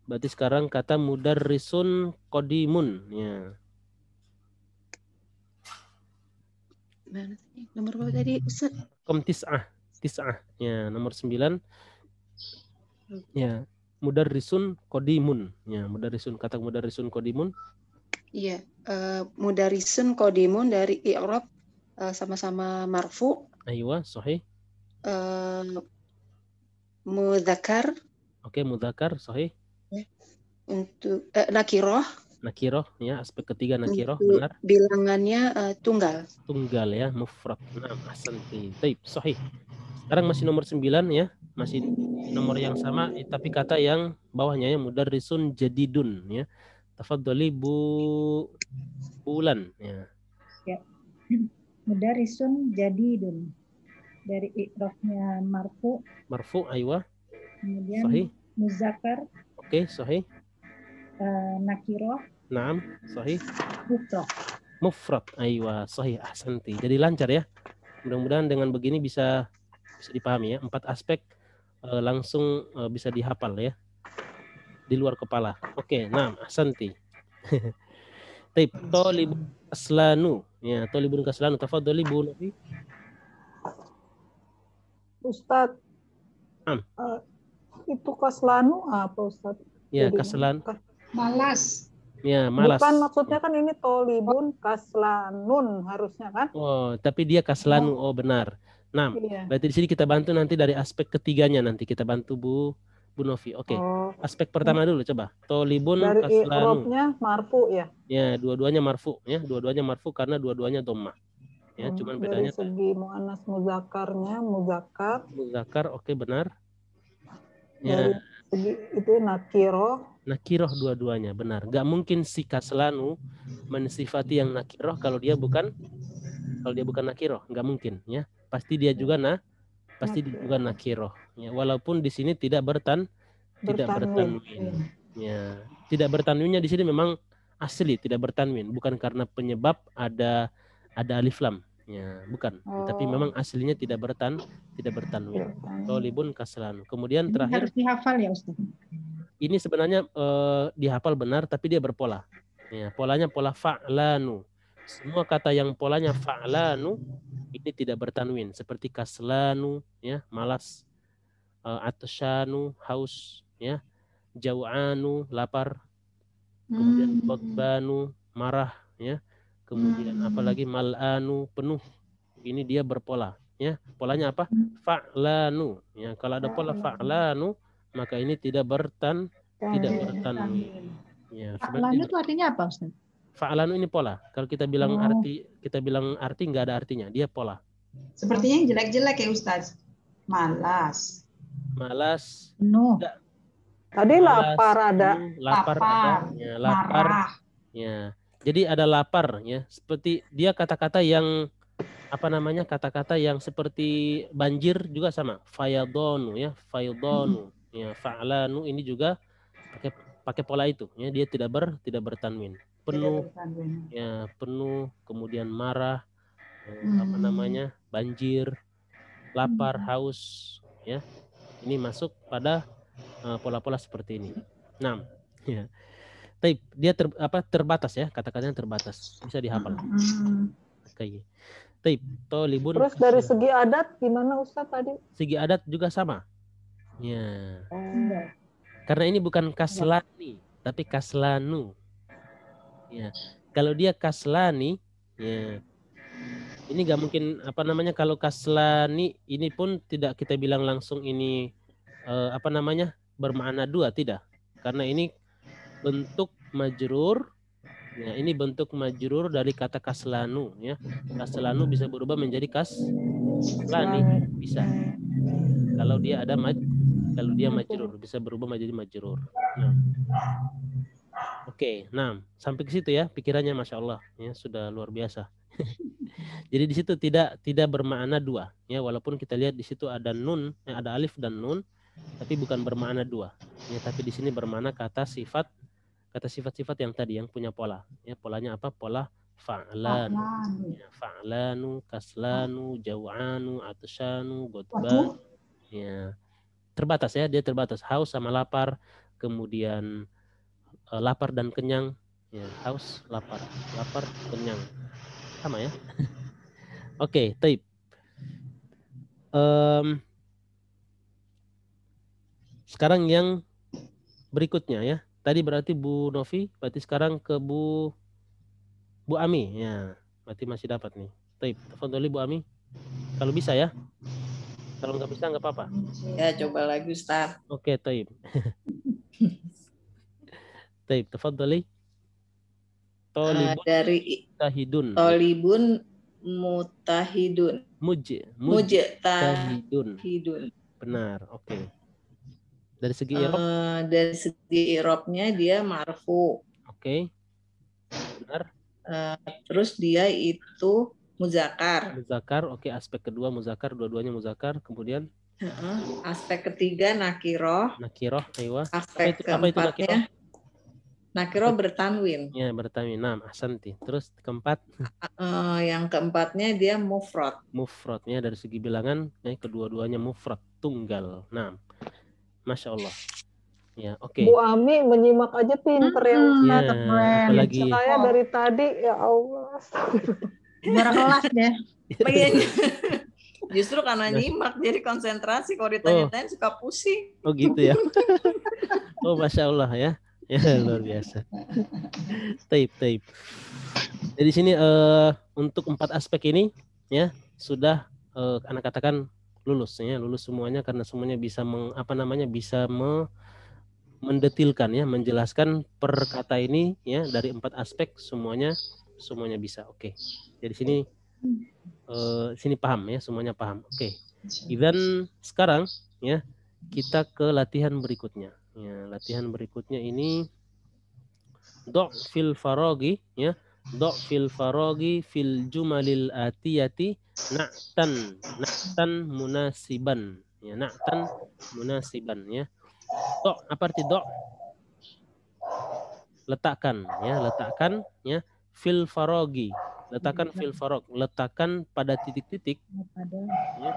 Berarti sekarang kata mudarrisun qadimun ya. Mana sih? Nomor berapa tadi, Ustaz? Raqam tis'ah. Tis'ah ya, nomor 9. Ya. Mudarrisun qadimun ya. Mudarrisun, kata mudarrisun qadimun. Iya, mudarisun qadimun dari i'rab sama-sama marfu. Aywa, sahih. Mudzakkar Oke, mudzakkar sahih. untuk nakirah Nakiroh ya, aspek ketiga nakiroh, untuk benar. bilangannya tunggal. Tunggal ya, mufrad. Nah, ahsanti. Baik, sahih. Sekarang masih nomor 9 ya. Masih nomor yang sama tapi kata yang bawahnya ya, mudarrisun jadidun ya. Tafadhali Bu Bulan ya. Mudarrisun jadidun. Dari i'rabnya marfu, Marfu aywa. kemudian Sahih. muzakkar, Oke, sahih. nakirah, Naam, sahih. mufrad. Mufrad aywa, sahih. Ahsanti. Jadi lancar ya. Mudah-mudahan dengan begini bisa dipahami ya. 4 aspek langsung bisa dihafal ya. Di luar kepala. Oke, naam, ahsanti. Taib, tolibun kaslanu. Ya, tolibun kaslanu. Tafadhali Bu Nafi. Ustadz, Am. Itu kaslanu apa Ustadz? Ya, Jadinya? kaslan. Malas. Ya, malas. Bukan, maksudnya kan ini tolibun kaslanun harusnya kan? Oh, tapi dia kaslanu. Oh, benar. Nah, Iya. berarti di sini kita bantu nanti dari aspek ketiganya nanti kita bantu Bu Novi. Oke. Oh, Aspek pertama dulu coba. Tolibun dari kaslanu. i'rabnya marfu ya. Ya, dua-duanya marfu ya. Dua-duanya marfu karena dua-duanya dhammah. Ya, cuman Dari bedanya segi muannas mudzakarnya muzakkar. muzakkar, oke, benar. Dari Ya, segi itu nakiro. nakiroh dua-duanya, benar. Gak mungkin si kaslanu mensifati yang nakiroh kalau dia bukan nakiroh, nggak mungkin ya. Pasti dia juga nakiroh. Ya, walaupun di sini tidak bertanwin. Ya, tidak bertanwinnya di sini memang asli tidak bertanwin, bukan karena penyebab ada alif lam. Ya, bukan. Tapi memang aslinya tidak bertanwin. Tolibun kaslanu. Kemudian Ini terakhir harus dihafal ya Ustaz. ini sebenarnya dihafal benar tapi dia berpola. Ya, polanya pola fa'lanu. Semua kata yang polanya fa'lanu ini tidak bertanwin seperti kaslanu ya, malas, atsyanu, haus ya, jau'anu, lapar, kemudian qadbanu, marah ya. Kemudian apalagi mal'anu, penuh. Ini dia berpola ya. Polanya apa? Fa'lanu ya. Kalau ada pola fa'lanu maka ini tidak bertanwin. Ya, Fa'lanu itu artinya apa Ustaz? Fa'lanu ini pola. Kalau kita bilang arti nggak ada artinya, dia pola. Sepertinya yang jelek-jelek ya Ustaz. Malas. No. Tadi lapar ada. Lapar ada. Ya, lapar. Marah. Ya. Jadi ada lapar ya. Seperti dia kata-kata yang kata-kata yang seperti banjir juga sama. Fayadonu ya, fayadonu. Ya, fa'lanu ini juga pakai pola itu ya, dia tidak bertanwin. Penuh ya, penuh, kemudian marah, banjir, lapar, haus ya. Ini masuk pada pola-pola seperti ini. Nah, ya. Tapi dia terbatas ya, kata-katanya terbatas. Bisa dihafal. Oke. Tapi tolibun. Terus dari segi adat gimana Ustaz tadi? Segi adat juga sama. Ya. Karena ini bukan kaslani, tapi kaslanu. Ya. Kalau dia kaslani, ya. Ini nggak mungkin apa namanya kalau kaslani ini pun tidak kita bilang langsung ini apa namanya bermakna dua, tidak. Karena ini bentuk majrur. Ya, ini bentuk majrur dari kata kaslanu ya. Kaslanu bisa berubah menjadi kaslani, bisa. Kalau dia ada kalau dia majrur bisa berubah menjadi majrur. Nah. Oke, nah sampai ke situ ya pikirannya, masya Allah ya, sudah luar biasa. Jadi di situ tidak bermakna dua ya, walaupun kita lihat di situ ada nun, ada alif dan nun, tapi bukan bermakna dua. Ya, tapi di sini bermakna kata sifat-sifat yang tadi yang punya pola. Ya, polanya apa? Pola fa'lanu, ya, fa'lanu, kaslanu, jaw'anu, atsyanu, gotban. Ya, terbatas ya, dia terbatas. Haus sama lapar, kemudian lapar dan kenyang. Ya, haus, lapar, kenyang. Sama ya. Oke, taib. Sekarang yang berikutnya ya. Tadi berarti Bu Novi, berarti sekarang ke Bu Ami ya. Berarti masih dapat nih. Taib, tafadholi Bu Ami. Kalau bisa ya. Kalau nggak bisa nggak apa-apa. Ya, coba lagi Ustaz. Oke, taib. Taib, tafadholi. Tolibun dari mutahidun. Tolibun mutahidun. Mujtahidun. Benar, oke. Dari segi i'rab? Dari segi i'rabnya dia marfu. Oke. Benar. Terus dia itu muzakkar. Muzakkar, oke. Aspek kedua muzakkar, dua-duanya muzakkar. Kemudian aspek ketiga nakiroh. Nakiroh, aywa. Aspek keempatnya nakiroh bertanwin. Ya, bertanwin. Nah, ahsanti. Terus keempat? Yang keempatnya dia mufrad. Mufradnya dari segi bilangan, kedua-duanya mufrad, tunggal. Nah, masya Allah. Ya, oke. Bu Ami menyimak aja pinter ya Ustaz. Ya, apalagi saya dari tadi ya Allah. Juara kelas deh. Justru karena nyimak jadi konsentrasi, kalau ditanya-tanya suka pusing. Oh gitu ya. Oh masya Allah ya. Ya luar biasa. Taib. Jadi sini untuk 4 aspek ini ya sudah anak katakan lulus ya, lulus semuanya karena semuanya bisa bisa mendetilkan ya, menjelaskan per kata ini ya dari 4 aspek semuanya bisa. Oke. Jadi sini paham ya, semuanya paham. Oke. Dan sekarang ya kita ke latihan berikutnya. Ya, latihan berikutnya ini fil farogi ya, fil farogi fil jumalil atiyati na'tan munasiban ya, na'tan munasiban ya. Apa arti letakkan ya, fil farogi, letakkan fil farog, letakkan pada titik-titik ya.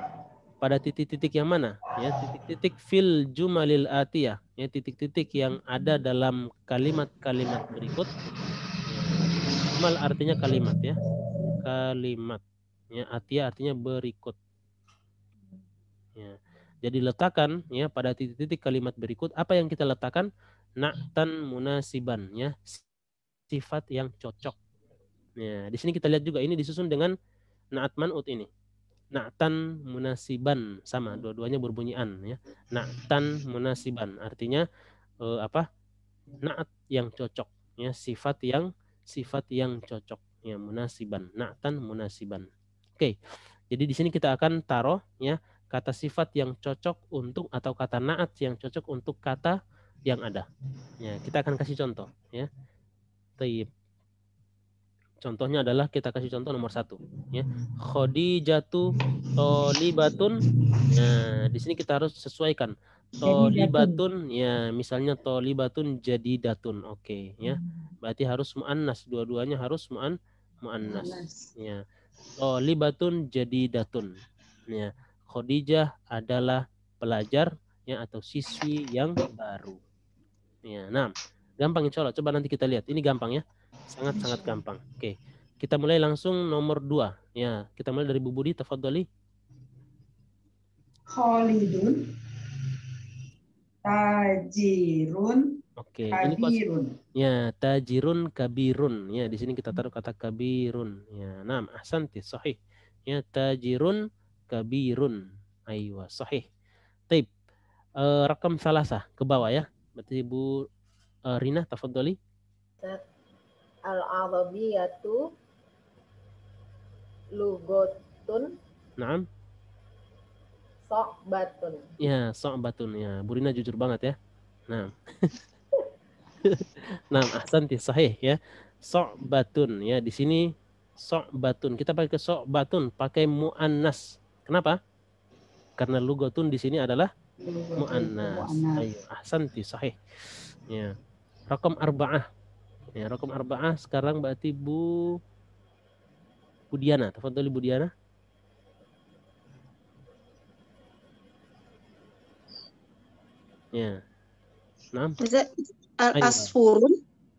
Pada titik-titik yang mana? Ya, titik-titik fil jumalil atiyah, ya, titik-titik yang ada dalam kalimat-kalimat berikut. Jumal artinya kalimat ya. Kalimat. Ya, atiyah artinya berikut. Ya. Jadi letakkan ya pada titik-titik kalimat berikut apa yang kita letakkan? Na'tan munasiban ya. Sifat yang cocok. Ya, di sini kita lihat juga ini disusun dengan na'at man'ut ini. Na'tan munasiban, sama dua-duanya berbunyi an ya. Na'tan munasiban artinya na'at yang cocok ya, sifat yang cocok ya, munasiban, na'tan munasiban. Oke. Jadi di sini kita akan taruh ya kata sifat yang cocok untuk atau kata na'at yang cocok untuk kata yang ada. Ya, kita akan kasih contoh ya. Taib. Contohnya adalah kita kasih contoh nomor 1 ya. Khadijatu tholibatun. Nah, di sini kita harus sesuaikan. Tholibatun ya, misalnya tholibatun jadidatun. Oke ya. Berarti harus muannas, dua-duanya harus muannas. Ya. Tholibatun jadidatun. Ya. Khadijah adalah pelajar ya atau siswi yang baru. Ya, nah, gampang insya Allah. Coba nanti kita lihat. Ini gampang ya. Sangat-sangat gampang. Oke. Kita mulai langsung nomor 2. Ya, kita mulai dari Bu Budi, tafadholi. Khalidun tajirun Oke, kabirun. Ya, tajirun kabirun. Ya, di sini kita taruh kata kabirun. Ya, nah, ahsanti, sahih. ya, tajirun kabirun. Aywa, sahih. Taib. Rakam salasah ke bawah ya. Berarti Bu Rina, tafadhali. Al-arabiyatu lugotun Naam. so'batun. Ya, so'batun ya. Bu Rina jujur banget ya. Nah. Nah, ahsanti, sahih ya. So'batun ya, di sini so'batun. Kita pakai so'batun, pakai muannas. Kenapa? Karena lugotun di sini adalah muannas. Ayo, ahsanti, sahih. Ya. Rakam arba'ah. Ya, rakam arba'ah sekarang berarti Bu Diana. Tafadhali Bu Diana. Ya. Naam. Ustaz, Ayo. al-asfurun.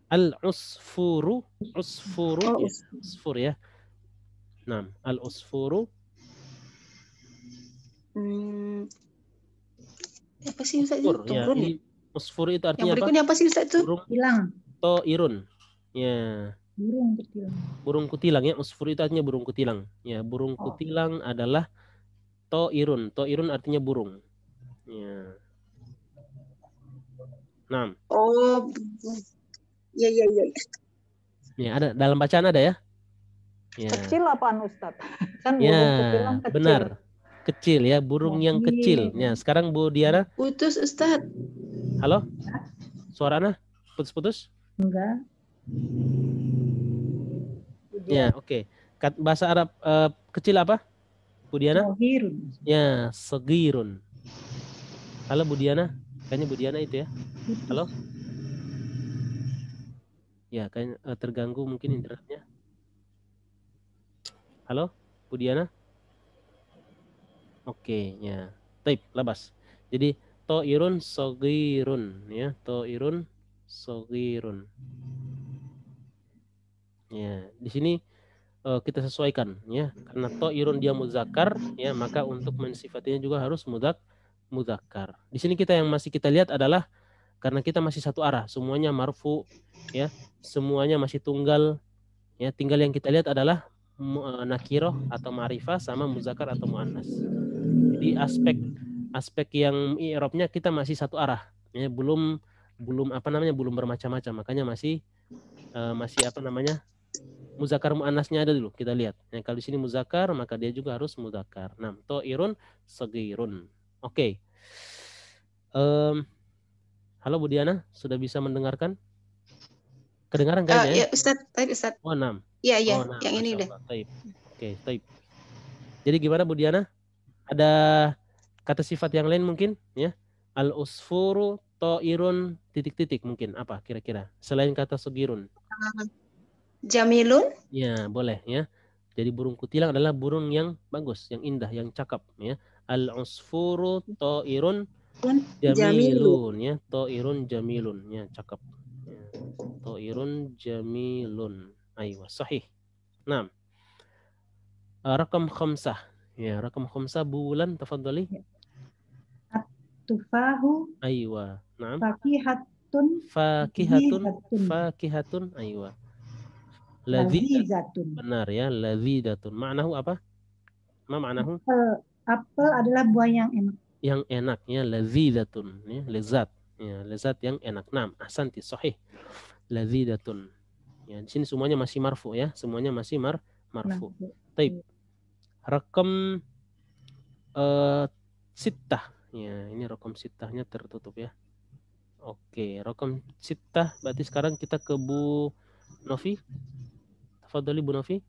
Al-usfuru, usfuru, Oh, ya, usfur ya. Naam, al-usfuru. Apa sih Ustaz itu? Usfur, ya. Turun ya? Ini usfur itu Yang artinya apa? berikutnya apa sih Ustaz itu? Burung Hilang. toirun. Ya, Burung kecil. burung kutilang ya. Usfur itu artinya burung kutilang. Ya, burung kutilang adalah toirun. Toirun artinya burung. Ya. Naam. Oh, iya. Ya, ada dalam bacaan ada ya. Ya. Kecil apaan Ustaz? Kan burung Ya, kutilang kecil. benar. Kecil ya, burung yang kecil. Ya, sekarang Bu Diana. Putus Ustaz. Halo? Suara Ana putus-putus? Enggak. Ya, oke. Bahasa Arab kecil apa? Bu Diana? Sohirun. Ya, segirun. Halo Bu Diana? Kayaknya Bu Diana itu ya. Halo? Ya, kayaknya terganggu mungkin internetnya. Halo, Bu Diana? Oke, ya. Taib, labas. Jadi toirun sogirun ya, toirun sogirun. Ya, di sini kita sesuaikan ya, karena toirun dia muzakkar ya, maka untuk mensifatinya juga harus muzakkar. Di sini kita yang masih kita lihat adalah karena kita masih satu arah, semuanya marfu ya, semuanya masih tunggal ya, tinggal yang kita lihat adalah nakiroh atau ma'rifah sama muzakkar atau muannas. Jadi aspek yang i'rabnya kita masih satu arah ya, belum belum bermacam-macam, makanya masih muzakkar muannasnya ada dulu kita lihat ya. Kalau di sini muzakkar maka dia juga harus muzakkar. Nah, toirun sagirun. Oke. Halo Bu Diana, sudah bisa mendengarkan? Kedengaran kayaknya ya? Ya Ustaz. Oh, 6. Iya, Oh, 6. yang ini deh. Taib. Oke, taib. Jadi gimana Bu Diana? Ada kata sifat yang lain mungkin ya? Al-usfuru toirun titik-titik mungkin apa kira-kira? Selain kata sugirun. Jamilun. Ya, boleh ya. Jadi burung kutilang adalah burung yang bagus, yang indah, yang cakep ya. Al-usfuru toirun jamilun ya. Toirun jamilun ya, cakep. Ya. Toirun jamilun. Aywa, sahih. Nah, rakam khamsah. Ya, rakam khamsah bulan, tafadhali. Tufahu. Aywa. Naam. Fakihatun. Aywa. Lazizatun. Benar ya, lazidatun. Ma'nahu apa? Ma ma'nahu? Apel adalah buah yang enak. Yang enak ya, lazidatun ya, lezat. Ya, lezat yang enak. Naam, ahsanti, sahih. Lazidatun. Ya, di sini semuanya masih marfu ya, semuanya masih marfu. Taib. Rakam sittah. Ya, ini rakam sittahnya tertutup ya. Oke, rakam sittah berarti sekarang kita ke Bu Novi. Tafadhali Bu Novi.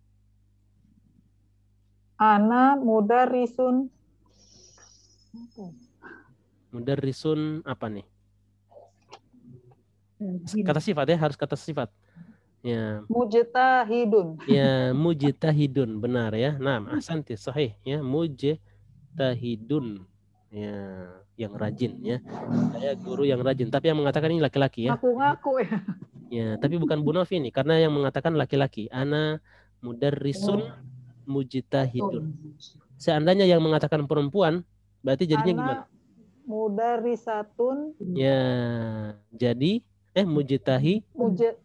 Ana mudarrisun. Mudarrisun apa nih? Kata sifat ya, harus kata sifat. Ya. Mujtahidun. Ya, mujtahidun, benar ya. Nah, ahsanti, sahih ya, mujtahidun. Ya, yang rajin ya. Saya guru yang rajin, tapi yang mengatakan ini laki-laki ya. Ngaku-ngaku ya. Ya, tapi bukan Bu Novi ini, karena yang mengatakan laki-laki. Ana mudarrisun mujtahidun. Seandainya yang mengatakan perempuan, berarti jadinya gimana? Mudarrisatun. Ya, jadi mujtahidatun.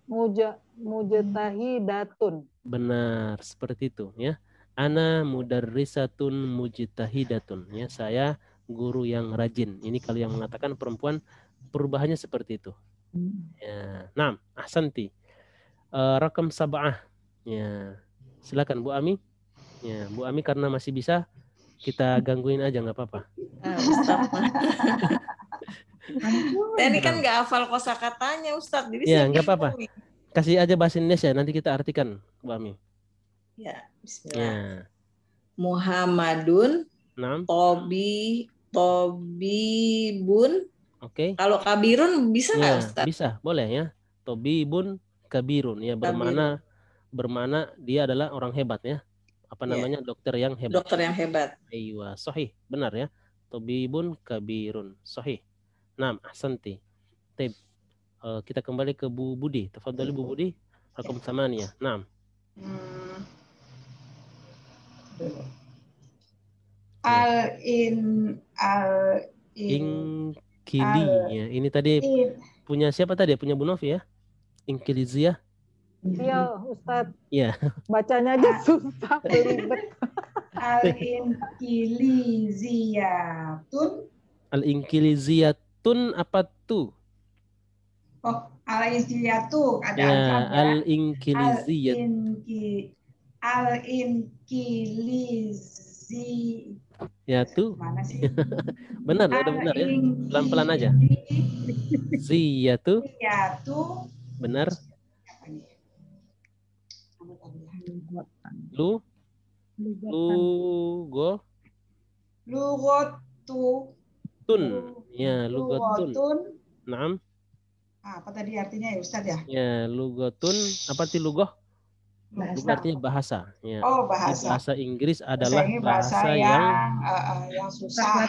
Mujtahidatun. Benar, seperti itu ya. Ana mudarrisatun mujtahidatun. Ya, saya guru yang rajin. Ini kalau yang mengatakan perempuan perubahannya seperti itu. Ya. Nah, ahsanti. Rakam sab'ah. Ya. Silakan Bu Ami. Ya, Bu Ami karena masih bisa kita gangguin aja nggak apa-apa. Nah, Ustadz. Saya ini kan nggak hafal kosakatanya Ustadz, jadi Ya, saya nggak apa-apa. bingung nih. Kasih aja bahasa Indonesia, nanti kita artikan, Bu Ami. Ya, Bismillah. Ya. Muhammadun Nah, Tobibun. oke. Kalau kabirun bisa nggak Ya, Ustadz? bisa, boleh ya. Tobibun kabirun, ya Kabirun. bermana dia adalah orang hebat ya. Apa Ya. namanya? Dokter yang hebat. Dokter yang hebat. Aywa, sahih, benar ya. Tobibun kabirun, sahih. Nah, ahsanti. Tib. Kita kembali ke Bu Budi. Tafadhali Bu Budi. Rakam 8. Nah. Ingkili ya. Ini tadi punya siapa tadi? Punya Bu Novi ya? Ingkilizia. Iya, Ustadz. Iya. Bacanya aja susah, belibet. Al-Inkiliziyatun. Al-Inkiliziyatun apa tuh? Oh, Al-Inkiliziyatu ada Ya, alif ya. Al-Inkiliziyat. Ya tuh. Mana sih? Benar, udah benar ya. Pelan-pelan aja. Ziyatu. Ziyatu. Benar. Lugotun. Ya, lugotun. Naam. Apa tadi artinya ya Ustaz ya? Ya, lugotun. Apa arti lugoh? Lugoh artinya bahasa. Ya. Oh, bahasa. Bahasa Inggris adalah bahasa yang susah.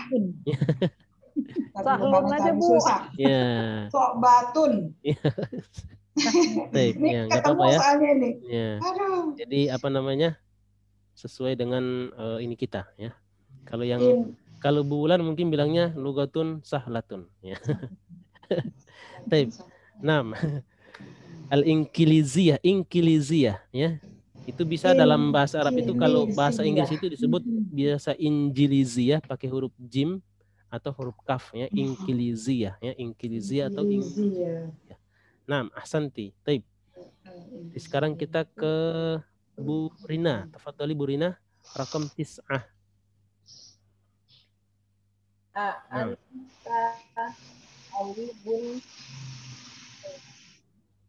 Sahlun aja, Bu. Ya. Sok batun. Baik, ya, nggak ketemu apa-apa ya. soalnya ini. Ya. Aduh. Jadi apa namanya? Sesuai dengan ini kita ya. Kalau Bu Wulan mungkin bilangnya lugatun sahlatun ya. Baik. 6. Al-Inkiliziyah, Inkiliziyah ya. Itu bisa dalam bahasa Arab itu, kalau bahasa Inggris itu disebut biasa Injiliziyah pakai huruf jim atau huruf kaf ya, Inkiliziyah ya, Inkiliziyah atau Inkiliziyah. Nah, ahsanti. Baik. Sekarang kita ke Bu Rina. Tafadhali Bu Rina, rakam 9.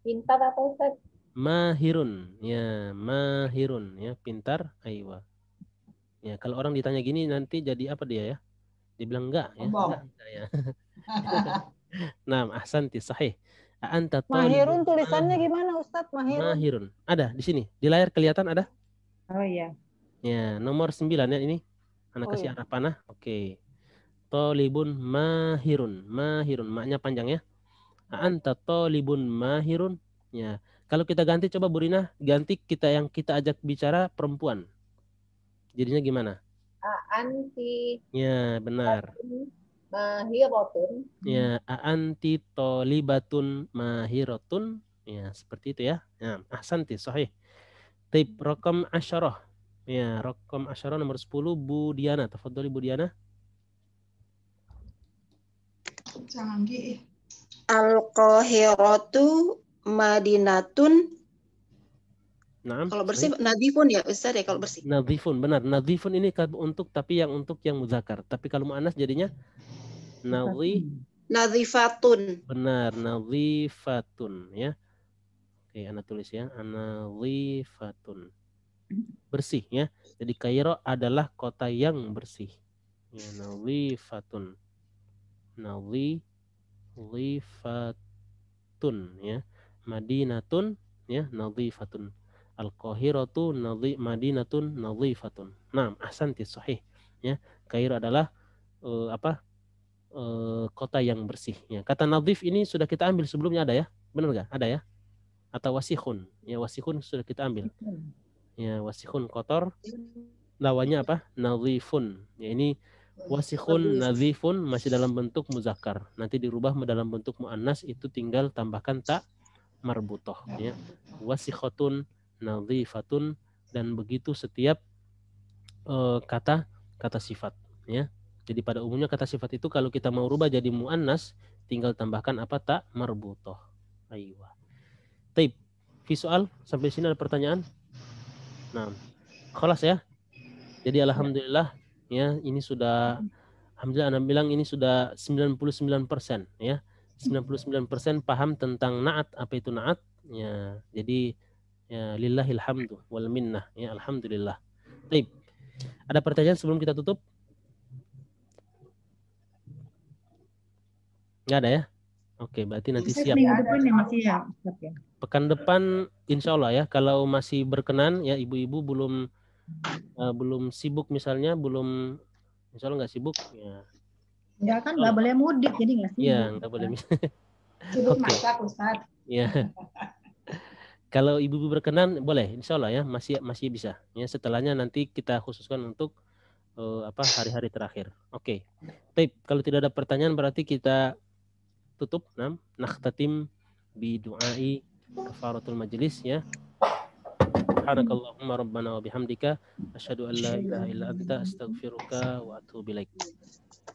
Pintar apa Ustaz? Mahirun ya, mahirun ya, pintar. Aywa. Ya, kalau orang ditanya gini nanti jadi apa dia ya? Dibilang enggak ya. Enggak, ya. Nah, ahsanti, sahih. Anta Mahirun tulisannya gimana Ustadz? Mahirun. Ada di sini. Di layar kelihatan ada? Oh iya. Ya, nomor 9 ya ini. Anak kasih arah panah. Oke. Tolibun mahirun. Mahirun. Maknya panjang ya. Anta tolibun mahirun. Ya. Kalau kita ganti, coba Bu Rina, ganti yang kita ajak bicara perempuan. Jadinya gimana? Anti. Ya, benar. Mahiratun. Ya, anti tolibatun mahiratun. Ya, seperti itu ya. Ya, ahsanti, sahih. Tip rakam 10. Ya, rakam 10 nomor 10 Bu Diana. Tafadhali Bu Diana. Canggih. Al-Qahiratu Madinatun. Nah, kalau bersih nadifun ya Ustaz ya, kalau bersih. Nadifun, benar. Nadifun ini untuk yang muzakkar. Tapi kalau muannas jadinya Nadhifatun. Benar, nadhifatun ya. Oke, Ana tulis ya. Nadhifatun. Bersih ya. Jadi Kairo adalah kota yang bersih. Ya, nadhifatun. Nadhifatun ya. Madinatun ya, nadhifatun. Al-Qahiratu Madinatun nadhifatun. Nah, ahsanti, sahih ya. Kairo adalah kota yang bersih ya. Kata nadhif ini sudah kita ambil sebelumnya, ada ya? Benar enggak? Ada ya? Atau wasihun? Ya, wasihun sudah kita ambil. Ya, wasihun kotor. Lawannya apa? Nadhifun. Ya, ini wasihun, nadhifun masih dalam bentuk muzakkar. Nanti dirubah dalam bentuk muannas, itu tinggal tambahkan ta marbutoh ya. Wasikhatun, nadhifatun, dan begitu setiap kata sifat ya. Jadi pada umumnya kata sifat itu kalau kita mau rubah jadi muannas tinggal tambahkan apa tak marbutoh. Aywa. Taib. Fi soal sampai sini ada pertanyaan? Nah, khalas ya. Jadi alhamdulillah ya ini sudah alhamdulillah Anda bilang ini sudah 99% ya. 99% paham tentang na'at, apa itu na'at ya. Jadi ya lillahil hamdu wal minnah ya alhamdulillah. Taib. Ada pertanyaan sebelum kita tutup? Nggak ada ya? Oke, berarti nanti siap. Minggu depan ya masih ya, Ustaz ya. Pekan depan insya Allah ya, kalau masih berkenan ya ibu-ibu belum sibuk misalnya, belum insya Allah nggak sibuk ya. Enggak kan nggak boleh mudik jadi nggak sibuk. Iya, nggak boleh. Sibuk Oke. masak Ustaz. Ya. Kalau ibu-ibu berkenan boleh insya Allah ya, masih bisa. Ya setelahnya nanti kita khususkan untuk hari-hari terakhir. Oke. Baik, kalau tidak ada pertanyaan berarti kita tutup. Nakhtatim bi du'ai kafaratul majlis ya. Subhanakallahumma rabbana wa bihamdika asyhadu an la ilaha illa anta astaghfiruka wa atubu ilaik.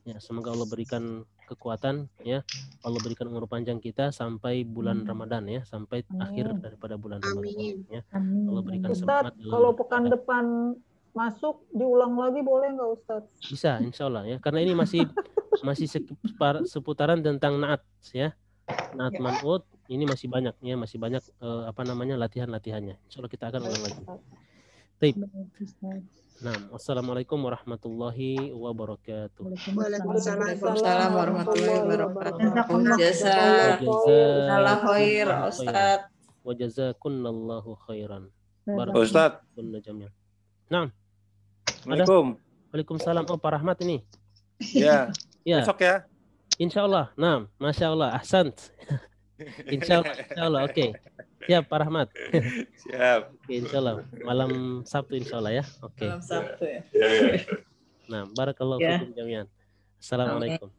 Ya, semoga Allah berikan kekuatan ya. Allah berikan umur panjang kita sampai bulan Ramadan ya, sampai akhir daripada bulan Ramadan ya. Amin. Allah berikan Ustaz, semangat. kalau pekan depan masuk diulang lagi boleh nggak Ustaz? Bisa insya Allah ya, karena ini masih seputaran tentang naat ya, naat man'ut ini masih banyak ya, masih banyak latihan-latihannya. Insya Allah kita akan ulang lagi. Baik. Nah, wassalamualaikum warahmatullahi wabarakatuh. Waalaikumsalam warahmatullahi wabarakatuh. Jazakallahu khair, Ustaz. Wa jazakunallahu khairan. Ustaz. Nah. Assalamualaikum. Waalaikumsalam. Oh, Pak Rahmat ini. Ya. Ya. Besok ya. Insya Allah. Nah, Masya Allah. Ahsant. Insya Allah. Oke. Siap, Pak Rahmat. Siap. Oke, insya Allah. Malam Sabtu insya Allah ya. Oke. Malam Sabtu ya. Nah, barakallahu fikum jami'an. Assalamualaikum.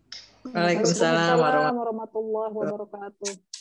Waalaikumsalam warahmatullahi wabarakatuh.